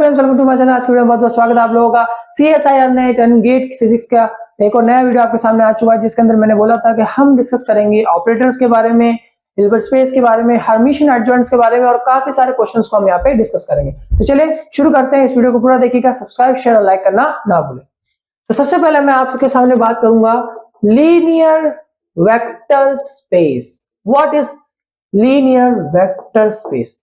Friends, welcome to my channel. आज की video में बहुत बहुत स्वागत है आप लोगों का। CSIR NET and GATE physics का एक और नया वीडियो आपके सामने आ चुका है, जिसके अंदर मैंने बोला था कि हम डिस्कस करेंगे ऑपरेटर्स के बारे में, हिल्बर्ट स्पेस के बारे में, हर्मिशियन एडजॉइंट्स के बारे में और काफी सारे क्वेश्चंस को हम यहाँ पे डिस्कस करेंगे। तो चलिए शुरू करते हैं। इस वीडियो को पूरा देखिएगा, सब्सक्राइब शेयर और लाइक करना ना भूलें। तो सबसे पहले मैं आपके सामने बात करूंगा linear vector space. What is linear vector space?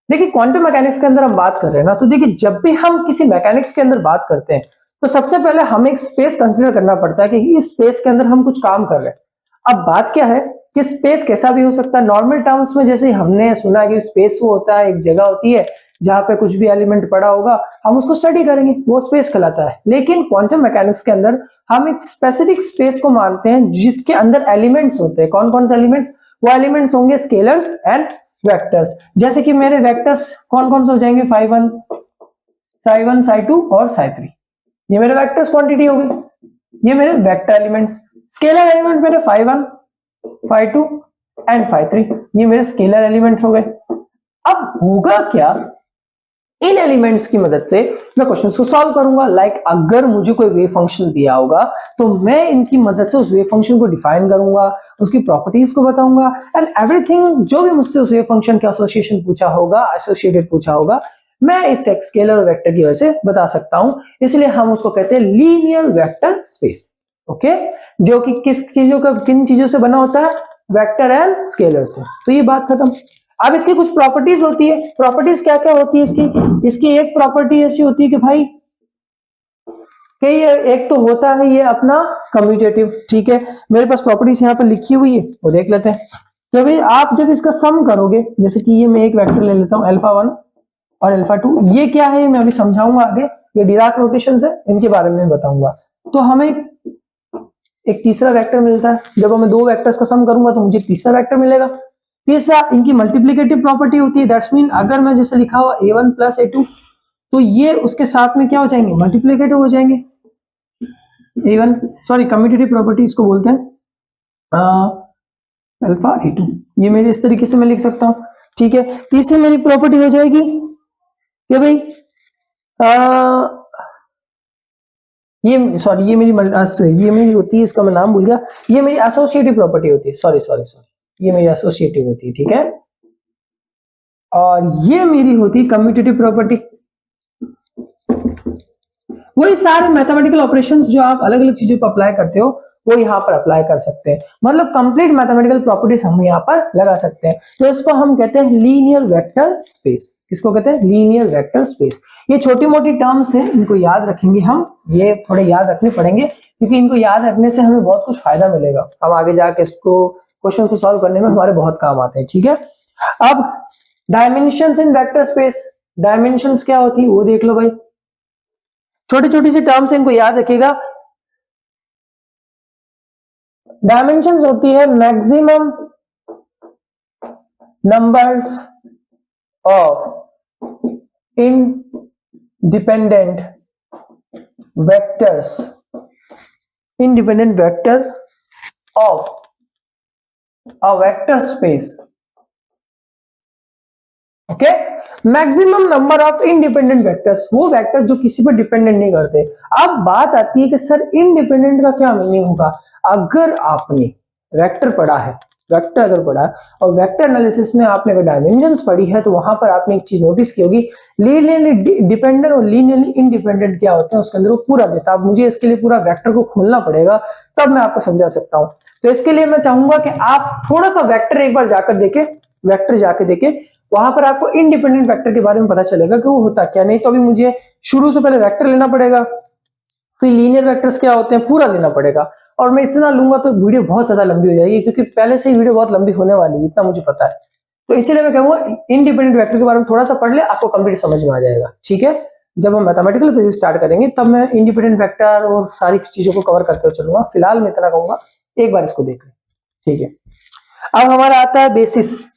देखिए, क्वांटम मैकेनिक्स के अंदर हम बात कर रहे हैं ना, तो देखिए जब भी हम किसी मैकेनिक्स के अंदर बात करते हैं तो सबसे पहले हमें एक स्पेस कंसीडर करना पड़ता है कि इस स्पेस के अंदर हम कुछ काम कर रहे हैं। अब बात क्या है कि स्पेस कैसा भी हो सकता है। नॉर्मल टर्म्स में जैसे हमने सुना है कि स्पेस वो होता है, एक जगह होती है जहां पे कुछ भी एलिमेंट पड़ा होगा, हम उसको स्टडी करेंगे, वो स्पेस कहलाता है। लेकिन क्वांटम मैकेनिक्स के अंदर हम एक स्पेसिफिक स्पेस को मानते हैं जिसके अंदर एलिमेंट्स होते हैं। कौन कौन से एलिमेंट्स? वो एलिमेंट्स होंगे स्केलर्स एंड वेक्टर्स। जैसे कि मेरे वेक्टर्स कौन कौन से हो जाएंगे? phi1, psi1, psi2 और psi3। ये मेरे वेक्टर्स क्वांटिटी हो गई, ये मेरे वेक्टर एलिमेंट्स। स्केलर एलिमेंट मेरे phi1, phi2 एंड phi3, ये मेरे स्केलर एलिमेंट हो गए। अब होगा क्या, इन एलिमेंट्स की मदद से मैं क्वेश्चंस को सॉल्व करूंगा। लाइक अगर मुझे कोई वेव फंक्शन दिया होगा तो मैं इनकी मदद से उस वेव फंक्शन को डिफाइन करूंगा, उसकी प्रॉपर्टीज को बताऊंगा एंड एवरीथिंग जो भी मुझसे उस वेव फंक्शन के एसोसिएशन पूछा होगा, एसोसिएटेड पूछा होगा, मैं इस स्केलर और वेक्टर की वजह से बता सकता हूं। इसलिए हम उसको कहते हैं लीनियर वेक्टर स्पेस। ओके, जो कि किन चीजों से बना होता है? वेक्टर एंड स्केलर से। तो ये बात खत्म। अब इसकी कुछ प्रॉपर्टीज होती है। प्रॉपर्टीज क्या क्या होती है इसकी एक प्रॉपर्टी ऐसी होती है कि भाई कि ये एक तो होता है ये अपना कम्यूटेटिव। ठीक है, मेरे पास प्रॉपर्टीज यहाँ पर लिखी हुई है, वो देख लेते हैं। तो भाई आप जब इसका सम करोगे, जैसे कि ये मैं एक वेक्टर ले लेता हूँ अल्फा1 और अल्फा2, ये क्या है मैं अभी समझाऊंगा आगे। ये डिराक नोटेशंस है, इनके बारे में बताऊंगा। तो हमें एक तीसरा वेक्टर मिलता है। जब मैं दो वेक्टर्स का सम करूंगा तो मुझे तीसरा वेक्टर मिलेगा। तीसरा, इनकी मल्टीप्लिकेटिव प्रॉपर्टी होती है। दैट्स मीन अगर मैं जैसे लिखा हुआ a1 प्लस a2, तो ये उसके साथ में क्या हो जाएंगे? मल्टीप्लिकेटिव हो जाएंगे। a1 सॉरी कम्यूटेटिव प्रॉपर्टी इसको बोलते हैं अल्फा a2। ये मेरे इस तरीके से मैं लिख सकता हूं। ठीक है, तीसरी मेरी प्रॉपर्टी हो जाएगी कि भाई ये मेरी होती है, इसका मैं नाम भूल गया, ये मेरी एसोसिएटिव प्रॉपर्टी होती है। सॉरी, ये मेरी एसोसिएटिव होती है। ठीक है, और ये मेरी होती है कम्यूटेटिव प्रॉपर्टी। वही सारे मैथमेटिकल ऑपरेशंस जो आप अलग अलग चीजों पर अप्लाई करते हो वो यहाँ पर अप्लाई कर सकते हैं। मतलब कंप्लीट मैथमेटिकल प्रॉपर्टीज हम यहाँ पर लगा सकते हैं। तो इसको हम कहते हैं लीनियर वेक्टर स्पेस। किसको कहते हैं? Linear vector space. ये छोटी मोटी टर्म्स हैं, इनको याद रखेंगे हम, ये थोड़े याद रखने पड़ेंगे क्योंकि इनको याद रखने से हमें बहुत कुछ फायदा मिलेगा। हम आगे जाके इसको क्वेश्चन को सॉल्व करने में हमारे बहुत काम आते हैं। ठीक है, अब डायमेंशंस इन वेक्टर स्पेस। डायमेंशंस क्या होती है वो देख लो भाई। छोटी छोटी सी टर्म्स है, इनको याद रखिएगा। डायमेंशंस होती है maximum numbers of independent vectors, independent vector of a vector space. Okay, maximum number of independent vectors, वो वेक्टर्स जो किसी पर डिपेंडेंट नहीं करते। अब बात आती है कि सर इंडिपेंडेंट का क्या मीनिंग होगा? अगर आपने वेक्टर पढ़ा है, वेक्टर अगर पढ़ा है और वेक्टर एनालिसिस में आपने अगर डायमेंशंस पढ़ी है, तो वहां पर आपने एक चीज नोटिस की होगी, लीनियरली डिपेंडेंट और लीनियरली इंडिपेंडेंट क्या होते हैं उसके अंदर वो पूरा देता है। मुझे इसके लिए पूरा वेक्टर को खोलना पड़ेगा, तब मैं आपको समझा सकता हूं। तो इसके लिए मैं चाहूंगा कि आप थोड़ा सा वेक्टर एक बार जाकर देखें, वेक्टर जाके देखें, वहां पर आपको इंडिपेंडेंट वेक्टर के बारे में पता चलेगा कि वो होता क्या। नहीं तो अभी मुझे शुरू से पहले वेक्टर लेना पड़ेगा, फिर लीनियर वेक्टर्स क्या होते हैं पूरा लेना पड़ेगा, और मैं इतना लूंगा तो वीडियो बहुत ज्यादा लंबी हो जाएगी, क्योंकि पहले से ही वीडियो बहुत लंबी होने वाली है, इतना मुझे पता है। तो इसीलिए मैं कहूंगा इंडिपेंडेंट वेक्टर के बारे में थोड़ा सा पढ़ ले, आपको कंप्लीट समझ में आ जाएगा। ठीक है, जब हम मैथमेटिकल फिजिक्स स्टार्ट करेंगे तब मैं इंडिपेंडेंट वेक्टर और सारी चीजों को कवर करते हुए चलूंगा। फिलहाल मैं इतना कहूंगा, एक बार इसको देख ले। ठीक है, अब हमारा आता है बेसिस।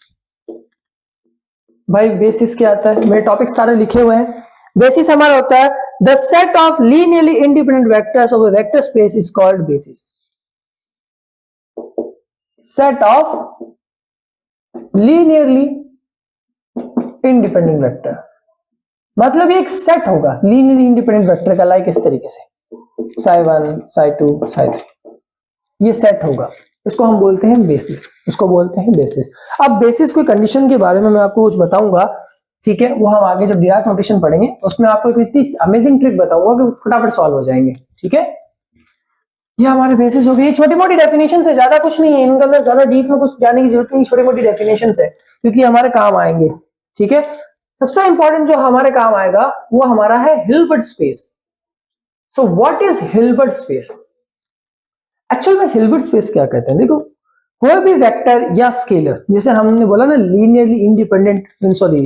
भाई बेसिस क्या आता है? मेरे टॉपिक सारे लिखे हुए हैं। बेसिस हमारा होता है the set of linearly independent vectors of a vector space is called basis. Set of linearly independent vector, मतलब ये एक सेट होगा लीनियरली इंडिपेंडेंट वेक्टर का, लाइक इस तरीके से psi1 psi2 psi3, ये सेट होगा, इसको हम बोलते हैं बेसिस, इसको बोलते हैं बेसिस। अब बेसिस की कंडीशन के बारे में मैं आपको कुछ बताऊंगा, ठीक है, वो हम आगे जब डिराक नोटेशन पढ़ेंगे उसमें आपको एक इतनी अमेजिंग ट्रिक बताऊंगा कि फटाफट सॉल्व हो जाएंगे, ठीक है। ये हमारे बेसिस हो गए, छोटी मोटी डेफिनेशन से, ज्यादा कुछ नहीं है, इनके अंदर ज्यादा डीप में कुछ जाने की जरूरत नहीं, छोटी मोटी डेफिनेशन है क्योंकि हमारे काम आएंगे, ठीक है। सबसे इंपॉर्टेंट जो हमारे काम आएगा वो हमारा है Hilbert space. So what is Hilbert space? Actual में हिल्बर्ट स्पेस क्या कहते हैं, देखो कोई भी वेक्टर या स्केलर, जैसे हमने बोला ना linearly independent, sorry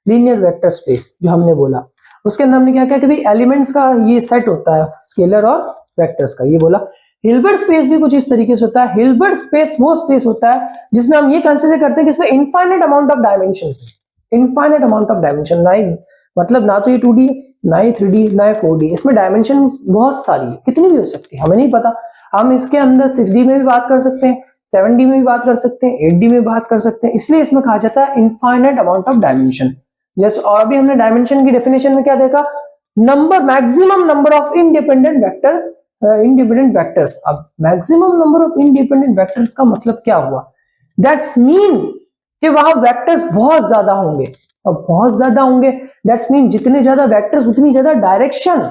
linear vector space जो हमने बोला, उसके अंदर हमने क्या कहा कि भाई एलिमेंट्स का ये सेट होता है स्केलर और वेक्टर्स का, ये बोला। हिल्बर्ट स्पेस भी कुछ इस तरीके से होता है। हिल्बर्ट स्पेस वो स्पेस होता है जिसमें हम ये कंसीडर करते हैं कि इसमें इनफाइनाइट अमाउंट ऑफ डायमेंशंस है, इनफाइनाइट अमाउंट ऑफ डायमेंशन, मतलब ना तो ये 2D ना ही 3D ना ही 4D, इसमें डायमेंशन बहुत सारी है, कितनी भी हो सकती है हमें नहीं पता। हम इसके अंदर 6D में भी बात कर सकते हैं, 7D में भी बात कर सकते हैं, 8D में बात कर सकते हैं, इसलिए इसमें कहा जाता है इनफाइनाइट अमाउंट ऑफ डायमेंशन। जैसे और भी हमने डायमेंशन की डेफिनेशन में क्या देखा, number, maximum number of independent vector, independent vectors. अब maximum number of independent vectors का मतलब क्या हुआ, दैट्स मीन कि वहां वेक्टर्स बहुत ज्यादा होंगे, और बहुत ज्यादा होंगे दैट्स मीन जितने ज्यादा वेक्टर्स उतनी ज्यादा डायरेक्शन,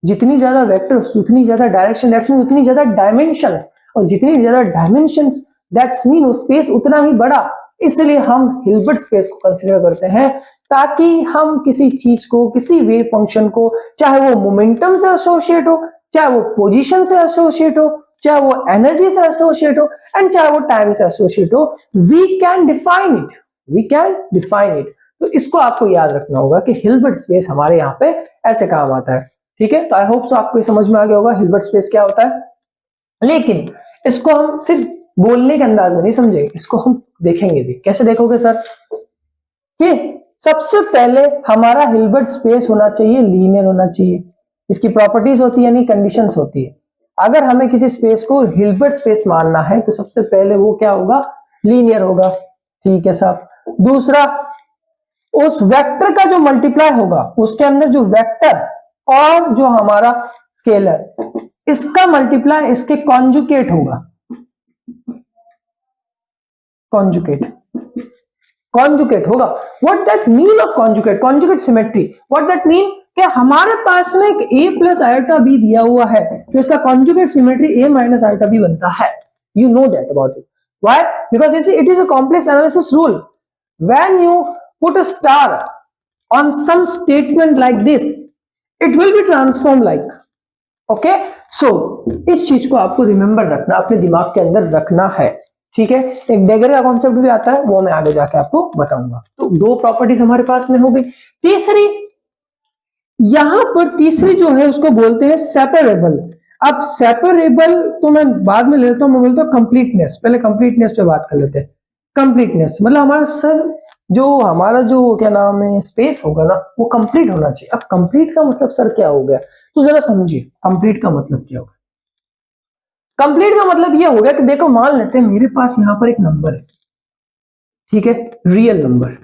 जितनी ज्यादा वेक्टर्स उतनी ज्यादा डायरेक्शन, दैट्स मीन उतनी ज्यादा डायमेंशंस, और जितनी ज्यादा डायमेंशंस दैट्स मीन वो स्पेस उतना ही बड़ा। इसलिए हम हिल्बर्ट स्पेस को कंसीडर करते हैं ताकि हम किसी चीज को, किसी वेव फंक्शन को, चाहे वो मोमेंटम से एसोसिएट हो, चाहे वो पोजीशन से एसोसिएट हो, चाहे वो एनर्जी से एसोसिएट हो, एंड चाहे वो टाइम से एसोसिएट हो, we can define it, we can define it. तो इसको आपको याद रखना होगा कि हिल्बर्ट स्पेस हमारे यहाँ पे ऐसे काम आता है, ठीक है। तो आई होप सो आपको समझ में आ गया होगा हिल्बर्ट स्पेस क्या होता है। लेकिन इसको हम सिर्फ बोलने के अंदाज में नहीं समझेंगे, इसको हम देखेंगे भी। कैसे देखोगे सर? कि सबसे पहले हमारा हिल्बर्ट स्पेस होना चाहिए लीनियर होना चाहिए, इसकी प्रॉपर्टीज होती है यानी कंडीशंस होती है। अगर हमें किसी स्पेस को हिल्बर्ट स्पेस मानना है तो सबसे पहले वो क्या होगा, लीनियर होगा, ठीक है साहब। दूसरा, उस वेक्टर का जो मल्टीप्लाई होगा, उसके अंदर जो वेक्टर और जो हमारा स्केलर, इसका मल्टीप्लाई इसके कॉन्जुकेट होगा, कॉन्जुकेट, कॉन्जुकेट होगा। What that mean of conjugate? Conjugate symmetry, what that mean कि हमारे पास में एक a प्लस आयोटा b दिया हुआ है तो इसका conjugate symmetry a minus iota b बनता है। You know that about it, why? Because it is a complex analysis rule. When you put a star on some statement like this, it will be transform like, okay. So इस चीज को आपको remember रखना, अपने दिमाग के अंदर रखना है, ठीक है। एक डेगर का कॉन्सेप्ट भी आता है, वो मैं आगे जाके आपको बताऊंगा। तो दो प्रॉपर्टीज हमारे पास में हो गई। तीसरी, यहां पर तीसरी जो है उसको बोलते हैं सेपरेबल। अब सेपरेबल तो मैं बाद में लेता हूं, मैं बोलता हूं कंप्लीटनेस। पहले कंप्लीटनेस पे बात कर लेते हैं। कंप्लीटनेस मतलब हमारा सर जो क्या नाम है स्पेस होगा ना, वो कंप्लीट होना चाहिए। अब कंप्लीट का मतलब सर क्या हो गया, तो जरा समझिए कंप्लीट का मतलब क्या होगा। कंप्लीट का मतलब ये हो गया कि देखो मान लेते हैं मेरे पास यहां पर एक नंबर है, ठीक है, रियल नंबर।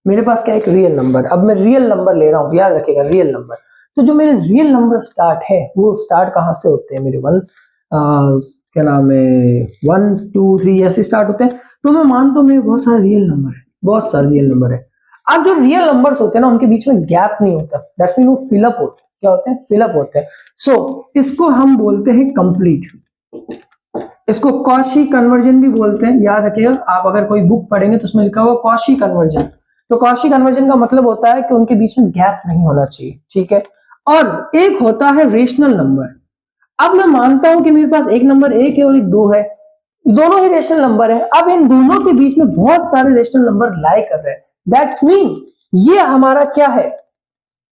मेरे पास क्या है, एक रियल नंबर। अब मैं रियल नंबर ले रहा हूं, याद रखिएगा रियल नंबर। तो जो मेरे रियल नंबर स्टार्ट है वो स्टार्ट कहां से होते हैं, मेरे वंस क्या नाम है 1 2 3 ऐसे स्टार्ट होते हैं। तो मैं मानता हूं मेरे बहुत सारे रियल नंबर है, बहुत सारे रियल नंबर है। अब जो रियल नंबर्स होते हैं ना, उनके बीच में गैप नहीं होता, दैट्स मीन वो फिलअप होते हैं। क्या होते हैं? फिलअप होते हैं। सो इसको हम बोलते हैं कंप्लीट। इसको कॉशी कन्वर्जन भी बोलते हैं, याद रखिएगा। आप अगर कोई बुक पढ़ेंगे तो उसमें लिखा हुआ कॉशी कन्वर्जन। तो कॉशी कन्वर्जन का मतलब होता है कि उनके बीच में गैप नहीं होना चाहिए, ठीक है। और एक होता है रेशनल नंबर। अब मैं मानता हूं कि मेरे पास एक नंबर 1 है और एक 2 है, दोनों ही रेशनल नंबर है। अब इन दोनों के बीच में बहुत सारे रेशनल नंबर लाई कर रहे हैं, दैट्स मीन ये हमारा क्या है,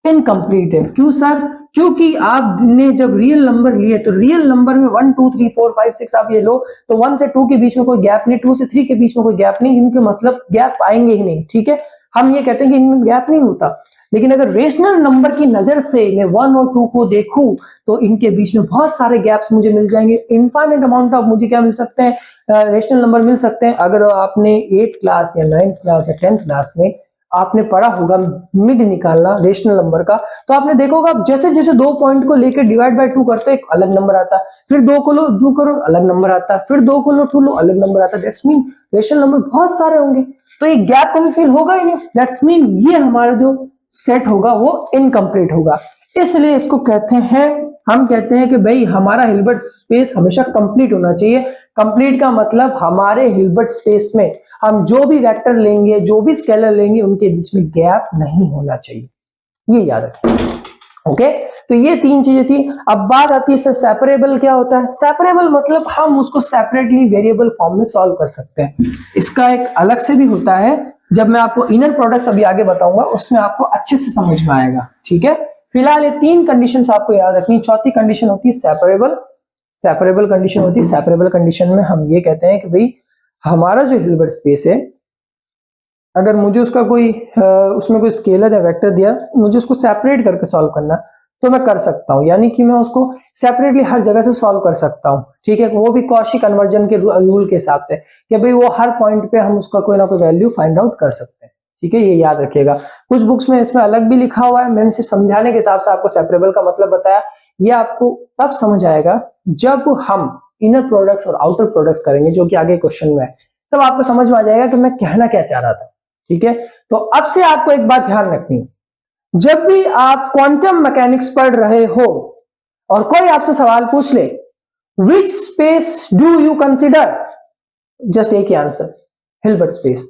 इनकम्प्लीट है। क्यों सर? क्योंकि आपने जब रियल नंबर लिए तो रियल नंबर में 1 2 3 4 5 6 आप ये लो तो 1 से 2 के बीच में कोई गैप नहीं, 2 से 3 के बीच में कोई गैप नहीं, इनके मतलब गैप आएंगे ही नहीं, ठीक है। हम ये कहते हैं कि इनमें गैप नहीं होता। लेकिन अगर रेशनल नंबर की नजर से मैं 1 और 2 को देखूं तो इनके बीच में बहुत सारे गैप्स मुझे मिल जाएंगे। इनफाइनाइट अमाउंट ऑफ मुझे क्या मिल सकते हैं, रेशनल नंबर मिल सकते हैं। अगर आपने 8th क्लास या 9th क्लास या 10th क्लास में आपने पढ़ा होगा मिड निकालना रेशनल नंबर का, तो आपने देखा होगा जैसे जैसे 2 पॉइंट को लेकर डिवाइड बाय 2 करते एक अलग नंबर आता है, फिर 2 को लो 2 करो अलग नंबर आता है, फिर 2 को लो 2 लो अलग नंबर आता है। दैट्स मीन रेशनल नंबर बहुत सारे होंगे, तो ये गैप कभी फिल होगा ही नहीं। दैट्स मीन ये हमारा जो सेट होगा वो इनकम्प्लीट होगा, इसलिए इसको कहते हैं, हम कहते हैं कि भाई हमारा हिल्बर्ट स्पेस हमेशा कंप्लीट होना चाहिए। कंप्लीट का मतलब हमारे हिल्बर्ट स्पेस में हम जो भी वेक्टर लेंगे, जो भी स्केलर लेंगे, उनके बीच में गैप नहीं होना चाहिए, ये याद रखें। ओके, तो ये 3 चीजें थी। अब बात आती है सेपरेबल क्या होता है। सेपरेबल मतलब हम उसको सेपरेटली वेरिएबल फॉर्म में सॉल्व कर सकते हैं। इसका एक अलग से भी होता है, जब मैं आपको इनर प्रोडक्ट्स अभी आगे बताऊंगा उसमें आपको अच्छे से समझ में आएगा, ठीक है। फिलहाल ये 3 कंडीशंस आपको याद रखनी। चौथी कंडीशन होती है सेपरेबल। सेपरेबल कंडीशन होती है, सेपरेबल कंडीशन में हम ये कहते हैं कि भाई हमारा जो हिल्बर्ट स्पेस है, अगर मुझे उसका कोई उसमें कोई स्केलर या वेक्टर दिया, मुझे उसको सेपरेट करके सॉल्व करना, तो मैं कर सकता हूं, यानी कि मैं उसको सेपरेटली हर जगह से सॉल्व कर सकता हूं, ठीक है। वो भी कॉची कन्वर्जन के रूल के हिसाब से कि भाई वो हर पॉइंट पे हम उसका कोई ना कोई वैल्यू फाइंड आउट कर सकते हैं, ठीक है। ये याद रखिएगा। कुछ बुक्स में इसमें अलग भी लिखा हुआ है, मैंने सिर्फ समझाने के हिसाब से आपको सेपरेबल का मतलब बताया। ये आपको तब समझ आएगा जब हम इनर प्रोडक्ट्स और आउटर प्रोडक्ट्स करेंगे, जो कि आगे क्वेश्चन में है, तब आपको समझ में आ जाएगा कि मैं कहना क्या चाह रहा था, ठीक है। तो अब से आपको एक बात ध्यान रखनी है, जब भी आप क्वांटम मैकेनिक्स पढ़ रहे हो और कोई आपसे सवाल पूछ ले, which space do you consider, just एक ही answer, Hilbert space.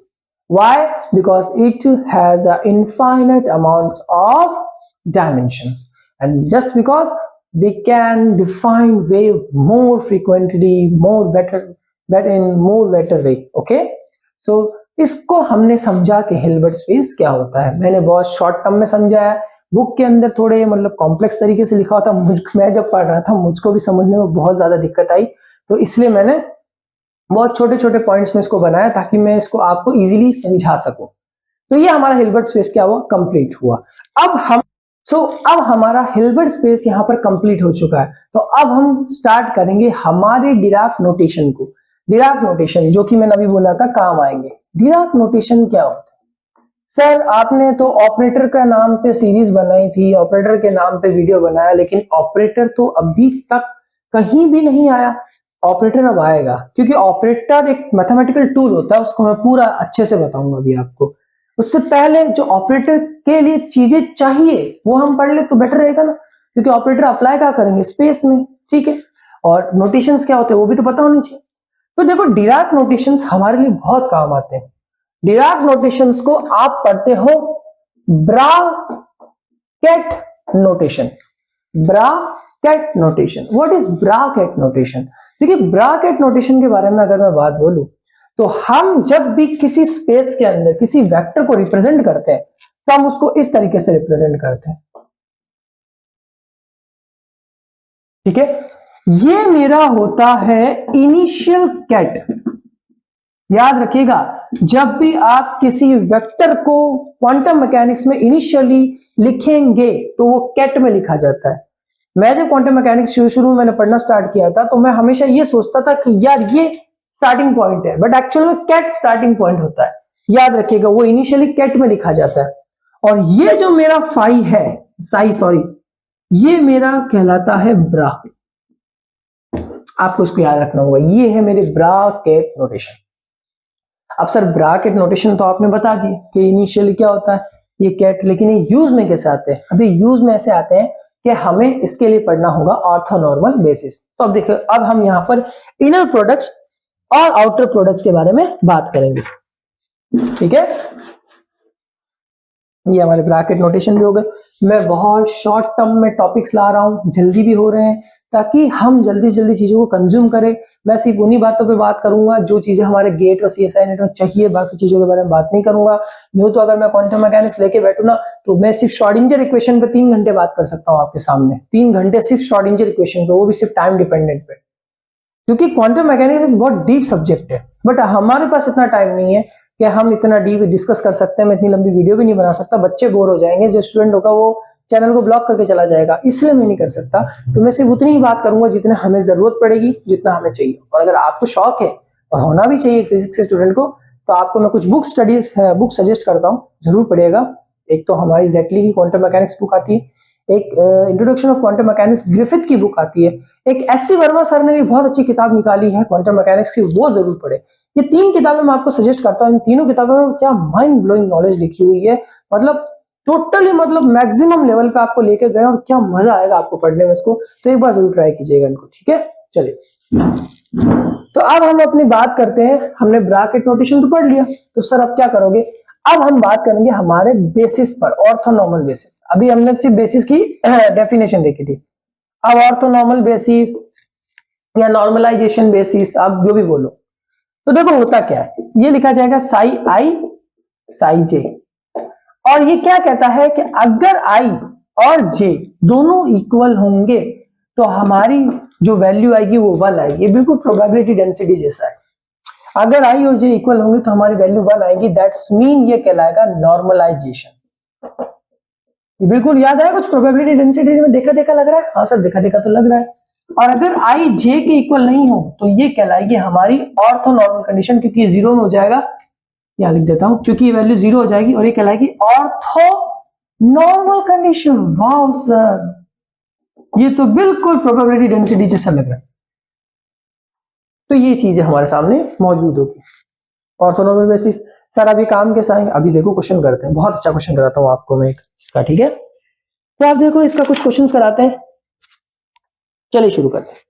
Why? Because it has a infinite amounts of dimensions and just because we can define wave more frequently, in more better way, okay। so इसको हमने समझा कि Hilbert space क्या होता है। मैंने बहुत शॉर्ट टर्म में समझाया, बुक के अंदर थोड़े मतलब कॉम्प्लेक्स तरीके से लिखा होता, मैं जब पढ़ रहा था मुझको भी समझने में बहुत ज्यादा दिक्कत आई, तो इसलिए मैंने बहुत छोटे छोटे पॉइंट्स में इसको बनाया ताकि मैं इसको आपको इजीली समझा सकूं। तो ये हमारा हिल्बर्ट स्पेस क्या हुआ, कंप्लीट हुआ। अब हमारा हिल्बर्ट स्पेस यहां पर कंप्लीट हो चुका है, तो अब हम स्टार्ट करेंगे हमारे डिराक नोटेशन को। डिराक नोटेशन जो कि मैंने अभी बोला था काम आएंगे। डिराक नोटेशन क्या होता है? सर आपने तो ऑपरेटर का नाम पे सीरीज बनाई थी, ऑपरेटर के नाम पे वीडियो बनाया, लेकिन ऑपरेटर तो अभी तक कहीं भी नहीं आया। ऑपरेटर अब आएगा, क्योंकि ऑपरेटर एक मैथमेटिकल टूल होता है, उसको मैं पूरा अच्छे से बताऊंगा अभी आपको। उससे पहले जो ऑपरेटर के लिए चीजें चाहिए वो हम पढ़ ले तो बेटर रहेगा ना, क्योंकि ऑपरेटर अप्लाई क्या करेंगे, स्पेस में, ठीक है। और नोटेशंस क्या होते हैं वो भी तो पता होनी चाहिए। तो देखो डिराक नोटेशंस हमारे लिए बहुत काम आते हैं। डिराक नोटेशंस को आप पढ़ते हो bracket notation. Bracket notation, what is bracket notation? देखिए ब्राकेट नोटेशन के बारे में अगर मैं बात बोलूं, तो हम जब भी किसी स्पेस के अंदर किसी वेक्टर को रिप्रेजेंट करते हैं, तो हम उसको इस तरीके से रिप्रेजेंट करते हैं, ठीक है। ये मेरा होता है इनिशियल कैट। याद रखिएगा, जब भी आप किसी वेक्टर को क्वांटम मैकेनिक्स में इनिशियली लिखेंगे तो वो कैट में लिखा जाता है। मैं जब क्वांटम मैकेनिक्स शुरू में मैंने पढ़ना स्टार्ट किया था, तो मैं हमेशा ये सोचता था कि यार ये स्टार्टिंग पॉइंट है, बट एक्चुअल में कैट स्टार्टिंग पॉइंट होता है। याद रखिएगा वो इनिशियली कैट में लिखा जाता है। और ये जो मेरा ये मेरा कहलाता है ब्रा। आपको इसको याद रखना होगा, ये है मेरे ब्राकेट नोटेशन। अब सर ब्राकेट नोटेशन तो आपने बता दी कि इनिशियली क्या होता है, ये कैट, लेकिन ये यूज में कैसे आते हैं? अभी यूज में ऐसे आते हैं कि हमें इसके लिए पढ़ना होगा ऑर्थोनॉर्मल बेसिस। तो अब देखिए, अब हम यहां पर इनर प्रोडक्ट्स और आउटर प्रोडक्ट्स के बारे में बात करेंगे, ठीक है। ये हमारे ब्रैकेट नोटेशन भी हो गए। मैं बहुत शॉर्ट टर्म में टॉपिक्स ला रहा हूं, जल्दी भी हो रहे हैं, ताकि हम जल्दी जल्दी चीजों को कंज्यूम करें। मैं सिर्फ उन्हीं बातों पे बात करूंगा जो चीजें हमारे गेट और सीएसआई नेट में चाहिए, बाकी चीजों के बारे में बात नहीं करूंगा। यूं तो अगर मैं क्वांटम मैकेनिक्स लेके बैठू ना, तो मैं सिर्फ श्रोडिंगर इक्वेशन पे 3 घंटे बात कर सकता हूं आपके सामने। 3 घंटे सिर्फ श्रोडिंगर इक्वेशन पे, वो भी सिर्फ टाइम डिपेंडेंट पे, क्योंकि क्वांटम मैकेनिक्स एक बहुत डीप सब्जेक्ट है। बट हमारे पास इतना टाइम नहीं है कि हम इतना डीप डिस्कस कर सकते हैं। मैं इतनी लंबी वीडियो भी नहीं बना सकता, बच्चे बोर हो जाएंगे, जो स्टूडेंट होगा वो चैनल को ब्लॉक करके चला जाएगा, इसलिए मैं नहीं कर सकता। तो मैं सिर्फ उतनी ही बात करूंगा जितने हमें जरूरत पड़ेगी, जितना हमें चाहिए। और अगर आपको शौक है और होना भी चाहिए फिजिक्स के स्टूडेंट को, तो आपको मैं कुछ बुक सजेस्ट करता हूँ, जरूर पढ़िएगा। एक तो हमारी जेटली की क्वांटम मैकेनिक्स बुक आती है, एक introduction of quantum mechanics Griffith की बुक आती है, एक एस.सी. वर्मा सर ने भी बहुत अच्छी किताब निकाली है क्वांटम मैकेनिक्स की, वो जरूर पढ़े। ये 3 किताबें मैं आपको सजेस्ट करता हूँ। इन तीनों किताबों में क्या माइंड ब्लोइंग नॉलेज लिखी हुई है, मतलब टोटली मतलब मैक्सिमम लेवल पे आपको लेके गए और क्या मजा आएगा आपको पढ़ने में इसको। तो एक बार जरूर ट्राई कीजिएगा इनको, ठीक है। चलिए, तो अब हम अपनी बात करते हैं। हमने ब्रैकेट नोटेशन तो पढ़ लिया, तो सर अब क्या करोगे? अब हम बात करेंगे हमारे बेसिस पर, ऑर्थोनॉर्मल बेसिस। अभी हमने सिर्फ बेसिस की डेफिनेशन देखी थी, अब ऑर्थोनॉर्मल बेसिस या नॉर्मलाइजेशन बेसिस, आप जो भी बोलो। तो देखो होता क्या है, ये लिखा जाएगा साई आई साई जे, और ये क्या कहता है कि अगर आई और जे दोनों इक्वल होंगे तो हमारी जो वैल्यू आएगी वो 1 आएगी। ये बिल्कुल प्रोबेबिलिटी डेंसिटी जैसा है। अगर आई और जे इक्वल होंगे तो हमारी वैल्यू 1 आएगी, दैट्स मीन ये कहलाएगा नॉर्मलाइजेशन। ये बिल्कुल याद आया, कुछ प्रोबेबिलिटी डेंसिटी में देखा देखा लग रहा है? हाँ सर, देखा देखा तो लग रहा है। और अगर आई जे के इक्वल नहीं हो तो ये कहलाएगी हमारी ऑर्थोनॉर्मल कंडीशन, क्योंकि ये 0 में हो जाएगा। यहां लिख देता हूं, क्योंकि ये वैल्यू 0 हो जाएगी और ये कहलाएगी ortho normal condition. Wow sir, ये तो बिल्कुल प्रोबेबिलिटी डेंसिटी जैसा लग रहा है। तो ये चीजें हमारे सामने मौजूद होगी। ऑर्थोनॉर्मल बेसिस सर अभी काम कैसे आएंगे? अभी देखो क्वेश्चन करते हैं, बहुत अच्छा क्वेश्चन कराता हूं आपको मैं एक इसका, ठीक है। तो आप देखो इसका कुछ क्वेश्चन कराते हैं, चलिए शुरू करते हैं,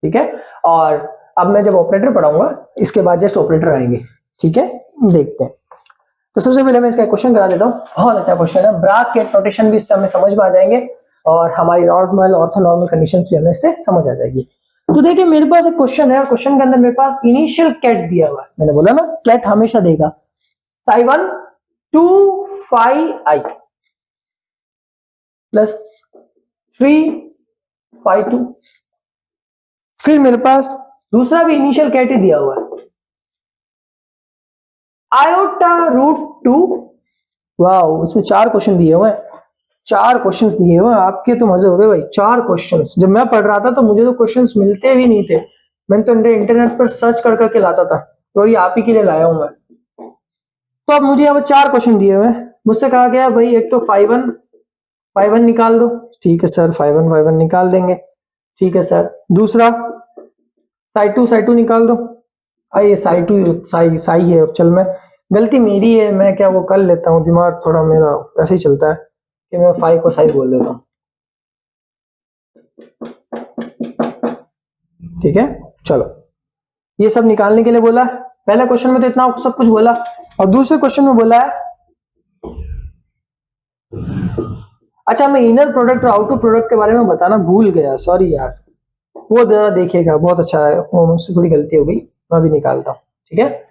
ठीक है। और अब मैं जब ऑपरेटर पढ़ाऊंगा इसके बाद जस्ट ऑपरेटर आएंगे, ठीक है। देखते हैं। तो सबसे पहले मैं इसका क्वेश्चन करा देता हूँ, बहुत अच्छा क्वेश्चन है। ब्रैकेट नोटेशन भी इससे हमें समझ में आ जाएंगे और हमारी नॉर्मल ऑर्थोनॉर्मल कंडीशंस भी हमें इससे समझ आ जाएगी। तो देखिए मेरे पास एक क्वेश्चन है और क्वेश्चन के अंदर मेरे पास इनिशियल कैट दिया हुआ है। मैंने बोला ना कैट हमेशा देगा, साई 1 2 5 आई प्लस 3 5 2। फिर मेरे पास दूसरा भी इनिशियल कैट ही दिया हुआ है, आयोटा रूट 2। वाओ, उसमें 4 क्वेश्चन दिए हुए हैं, 4 क्वेश्चंस दिए हुए हैं। आपके तो मजे हो गए भाई, 4 क्वेश्चंस। जब मैं पढ़ रहा था तो मुझे तो क्वेश्चंस मिलते भी नहीं थे, मैंने तो इंटरनेट पर सर्च कर करके लाता था, और ये आप ही के लिए लाया हूं मैं। तो अब मुझे यहाँ पर 4 क्वेश्चन दिए हुए हैं। मुझसे कहा गया भाई एक तो 5 1 निकाल दो। ठीक है सर, 5 1 निकाल देंगे। ठीक है सर। दूसरा साई 2 निकाल दो। ये साई 2 साई है। चल, मैं गलती मेरी है, मैं क्या वो कर लेता हूँ, दिमाग थोड़ा मेरा ऐसे ही चलता है कि मैं 5 को साई बोल देता हूँ। ठीक है, चलो ये सब निकालने के लिए बोला। पहला क्वेश्चन में तो इतना सब कुछ बोला, और दूसरे क्वेश्चन में बोला है, अच्छा मैं इनर प्रोडक्ट और आउटर प्रोडक्ट के बारे में बताना भूल गया, सॉरी यार, वो जरा देखिएगा, बहुत अच्छा है, वो मुझसे थोड़ी गलती हो गई, मैं भी निकालता हूँ। ठीक है,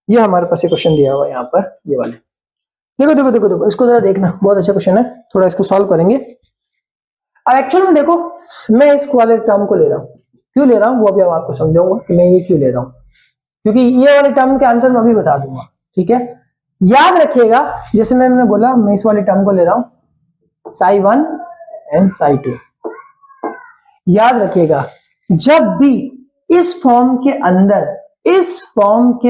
ये हमारे पास एक क्वेश्चन दिया हुआ है यहाँ पर, ये वाले देखो देखो देखो देखो, इसको जरा देखना, बहुत अच्छा क्वेश्चन है, थोड़ा इसको सॉल्व करेंगे। अब एक्चुअल में देखो, मैं इस वाले टर्म को ले रहा हूँ, क्यों ले रहा हूँ वो भी मैं आपको समझाऊंगा कि मैं ये क्यों ले रहा हूँ, क्योंकि ये वाले टर्म के आंसर मैं भी बता दूंगा। ठीक है, याद रखिएगा, जैसे मैंने बोला मैं इस वाले टर्म को ले रहा हूँ, साई 1 एंड साई 2। याद रखिएगा, जब भी इस फॉर्म के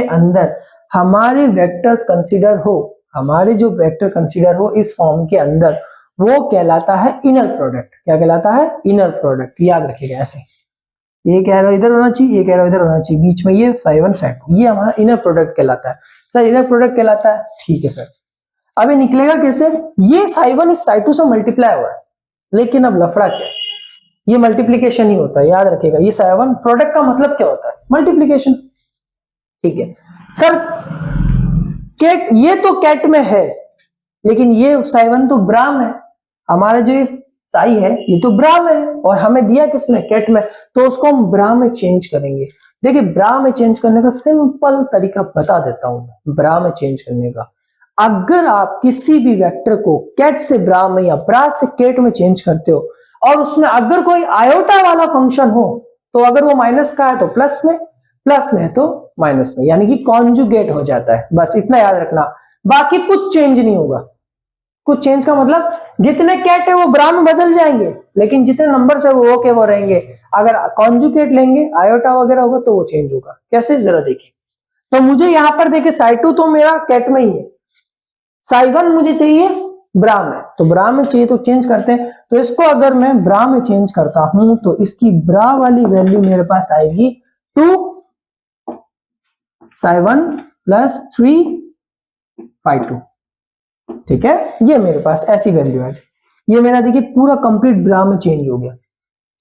अंदर हमारे वेक्टर्स कंसीडर हो, हमारे जो वेक्टर कंसीडर हो इस फॉर्म के अंदर, वो कहलाता है इनर प्रोडक्ट। क्या कहलाता है? Inner product. याद रखिएगा, ऐसे ये कह रहा इधर होना चाहिए, ये कह रहा इधर होना चाहिए, बीच में ये 5 1 साइड, ये हमारा इनर प्रोडक्ट कहलाता है। सर इनर प्रोडक्ट कहलाता है, ठीक है सर। अब ये निकलेगा कैसे? ये साई 1 इस साई 2 से मल्टीप्लाई हुआ है, लेकिन अब लफड़ा क्या है, ये मल्टीप्लीकेशन ही होता है। याद रखिएगा, ये साई 1 प्रोडक्ट का मतलब क्या होता है? मल्टीप्लीकेशन। ठीक है सर, कैट ये तो कैट में है, लेकिन ये साई 1 तो ब्राम है, हमारा जो ये साई है ये तो ब्रा में है, और हमें दिया किसमें? कैट में, तो उसको हम ब्रा में चेंज करेंगे। देखिए ब्रा में चेंज करने का सिंपल तरीका बता देता हूं। ब्रा में चेंज करने का, अगर आप किसी भी वेक्टर को कैट से ब्रा में या ब्रा से कैट में चेंज करते हो, और उसमें अगर कोई आयोटा वाला फंक्शन हो, तो अगर वो माइनस का है तो प्लस में, प्लस में है तो माइनस में, यानी कि कॉन्जुगेट हो जाता है। बस इतना याद रखना, बाकी कुछ चेंज नहीं होगा। कुछ चेंज का मतलब जितने कैट है वो ब्रा में बदल जाएंगे, लेकिन जितने नंबर से वो ओके वो रहेंगे। अगर कॉन्जुगेट लेंगे, आयोटा वगैरह होगा, तो वो चेंज होगा। कैसे? जरा देखिए, तो मुझे यहां पर देखिए psi2 तो मेरा कैट में ही है, psi1 मुझे चाहिए ब्रा में, तो ब्रा में चाहिए तो चेंज करते हैं। तो इसको अगर मैं ब्रा में चेंज करता हूं तो इसकी ब्रा वाली वैल्यू मेरे पास आएगी 2 psi1 प्लस 3 phi2। ठीक है, ये मेरे पास ऐसी वैल्यू है। ये मेरा देखिए पूरा कंप्लीट ब्रा में चेंज हो गया।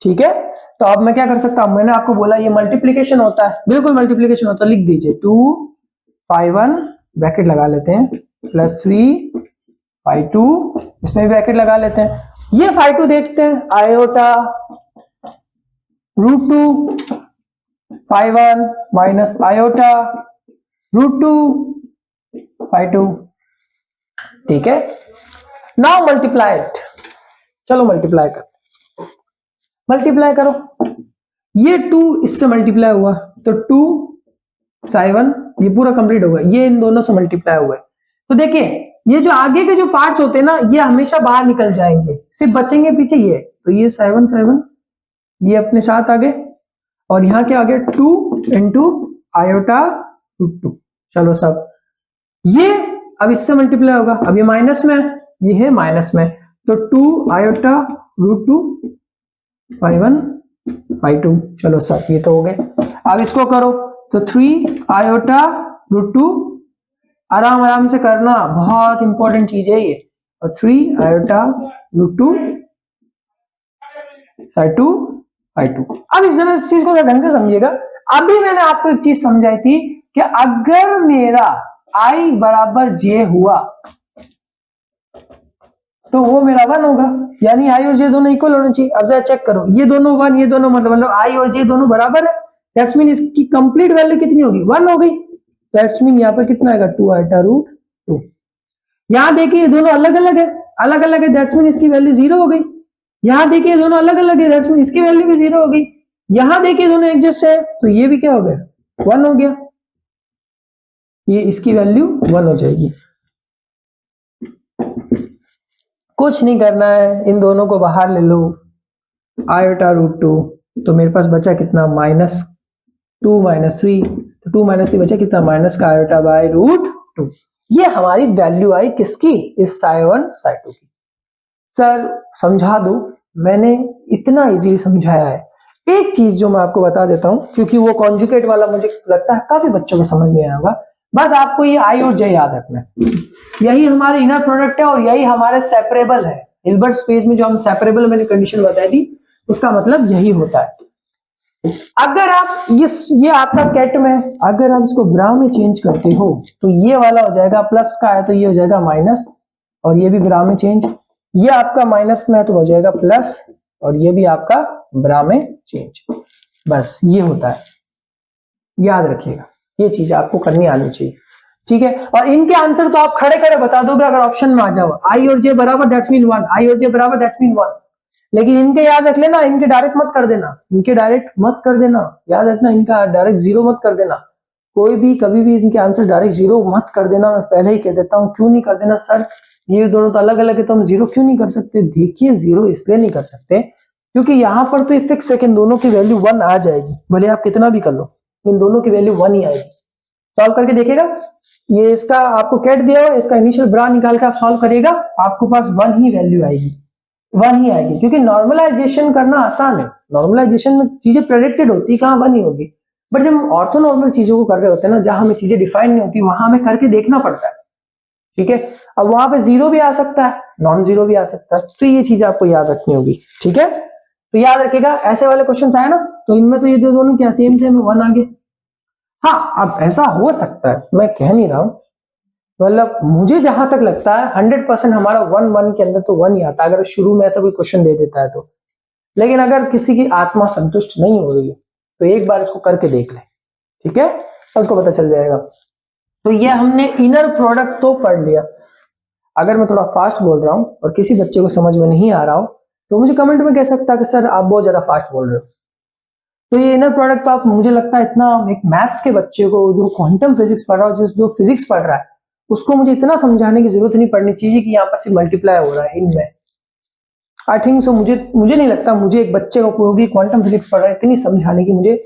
ठीक है, तो अब मैं क्या कर सकता हूं, मैंने आपको बोला ये मल्टीप्लीकेशन होता है, बिल्कुल मल्टीप्लीकेशन होता है, लिख दीजिए 2 phi1 ब्रैकेट लगा लेते हैं प्लस 3 phi2, इसमें भी ब्रैकेट लगा लेते हैं। ये phi2 देखते हैं, iota √2 phi1 minus iota √2 phi2। ठीक है, नाउ मल्टीप्लाई इट, चलो मल्टीप्लाई करते हैं, मल्टीप्लाई करो, ये 2 इससे मल्टीप्लाई हुआ तो 2 psi1, ये पूरा कंप्लीट होगा, ये इन दोनों से मल्टीप्लाई हुआ है। तो देखिए ये जो आगे के जो पार्ट्स होते हैं ना, ये हमेशा बाहर निकल जाएंगे, सिर्फ बचेंगे पीछे ये, तो ये psi1 ये अपने साथ आगे, और यहां क्या आ गया 2 इंटू आयोटा √2। चलो सब ये अब इससे मल्टीप्लाई होगा, अब ये माइनस में है, ये है माइनस में, तो 2 आयोटा √2 phi1 phi2। चलो सब ये तो हो गए। अब इसको करो तो 3 आयोटा √2, आराम आराम से करना, बहुत इंपॉर्टेंट चीज है ये, और 3 आयोटा √2 psi2 phi2। अब इस चीज को ढंग से समझिएगा। अभी मैंने आपको एक चीज समझाई थी कि अगर मेरा i बराबर j हुआ तो वो मेरा 1 होगा, यानी i और j दोनों इक्वल होने चाहिए। अब जरा चेक करो, ये दोनों 1, ये दोनों मतलब i और j दोनों बराबर है, दैट्स मीन इसकी कंप्लीट वैल्यू कितनी होगी 1 हो गई, दैट्स मीन यहाँ पर कितना आएगा 2 आयोटा √2। यहाँ देखिए ये दोनों अलग अलग है, अलग अलग है, दैट्स मीन इसकी वैल्यू 0 हो गई। यहाँ देखिए दोनों अलग अलग है, दैट्स मीन इसकी वैल्यू भी 0 हो गई। यहाँ देखिए दोनों एडजस्ट है, तो ये भी क्या हो गया 1 हो गया, ये इसकी वैल्यू 1 हो जाएगी। कुछ नहीं करना है, इन दोनों को बाहर ले लो, आयोटा √2, तो मेरे पास बचा कितना -2 - 3, तो 2 - 3 बचा कितना माइनस का आयोटा बाय √2। ये हमारी वैल्यू आई किसकी, इस psi1 psi2 की। सर समझा दो, मैंने इतना इजीली समझाया है। एक चीज जो मैं आपको बता देता हूं, क्योंकि वो कॉन्जुगेट वाला मुझे लगता है काफी बच्चों को समझ नहीं आया होगा, बस आपको ये i और j याद रखना है, यही हमारे इनर प्रोडक्ट है और यही हमारे सेपरेबल है। हिल्बर्ट स्पेस में जो हम सेपरेबल मैंने कंडीशन बताई थी, उसका मतलब यही होता है। अगर आप ये आपका कैट में, अगर आप इसको ब्रा में चेंज करते हो तो ये वाला हो जाएगा प्लस का है तो ये हो जाएगा माइनस, और ये भी ब्रा में चेंज, ये आपका माइनस में है तो हो जाएगा प्लस, और ये भी आपका ब्रा में चेंज। बस ये होता है, याद रखिएगा, ये चीज आपको करनी आनी चाहिए। ठीक है, और इनके आंसर तो आप खड़े खड़े बता दोगे अगर ऑप्शन में आ जाओ, i और j बराबर दैट्स मीन 1, i और j बराबर दैट्स मीन 1। लेकिन इनके याद रख लेना, इनके डायरेक्ट मत कर देना, इनके डायरेक्ट मत कर देना, याद रखना, इनका डायरेक्ट 0 मत कर देना, कोई भी कभी भी इनके आंसर डायरेक्ट 0 मत कर देना। मैं पहले ही कह देता हूं, क्यों नहीं कर देना सर, ये दोनों तो अलग अलग है तो हम 0 क्यों नहीं कर सकते। देखिए 0 इसलिए नहीं कर सकते क्योंकि यहां पर तो ये फिक्स है कि इन दोनों की वैल्यू 1 आ जाएगी, भले आप कितना भी कर लो, इन दोनों की वैल्यू 1 ही आएगी। सॉल्व करके देखिएगा, ये इसका आपको कैट दिया हुआ, इसका इनिशियल ब्रा निकाल के आप सॉल्व करिएगा, आपको पास 1 ही वैल्यू आएगी, 1 ही आएगी, क्योंकि नॉर्मलाइजेशन करना आसान है, नॉर्मलाइजेशन में चीजें प्रेडिक्टेड होती है, कहां 1 ही होगी। बट जब हम ऑर्थोनॉर्मल चीजों को कर रहे होते हैं ना, जहां हमें चीजें डिफाइन नहीं होती, वहां हमें करके देखना पड़ता है। ठीक है, अब वहां पे 0 भी आ सकता है, नॉन 0 भी आ सकता है, तो ये चीज आपको याद रखनी होगी। ठीक है, तो याद रखिएगा, ऐसे वाले क्वेश्चन आए ना तो इनमें तो ये दोनों क्या सेम सेम 1 आ गए। हाँ, अब ऐसा हो सकता है, मैं कह नहीं रहा हूं, मतलब मुझे जहां तक लगता है 100% हमारा 1 के अंदर तो 1 ही आता है, अगर शुरू में ऐसा कोई क्वेश्चन दे देता है तो। लेकिन अगर किसी की आत्मा संतुष्ट नहीं हो रही है तो एक बार इसको करके देख ले, ठीक है, उसको पता चल जाएगा। तो ये हमने इनर प्रोडक्ट तो पढ़ लिया। अगर मैं थोड़ा फास्ट बोल रहा हूं और किसी बच्चे को समझ में नहीं आ रहा हो तो मुझे कमेंट में कह सकता है कि सर आप बहुत ज्यादा फास्ट बोल रहे हो। तो ये इनर प्रोडक्ट तो आप, मुझे लगता है इतना, एक मैथ्स के बच्चे को जो क्वांटम फिजिक्स पढ़ रहा है, जो फिजिक्स पढ़ रहा है, उसको मुझे इतना समझाने की जरूरत नहीं पड़नी चाहिए कि यहाँ पर सिर्फ मल्टीप्लाई हो रहा है इनमें। आई थिंक सो, मुझे नहीं लगता मुझे एक बच्चे को कोई भी क्वांटम फिजिक्स पढ़ रहा है इतनी समझाने की मुझे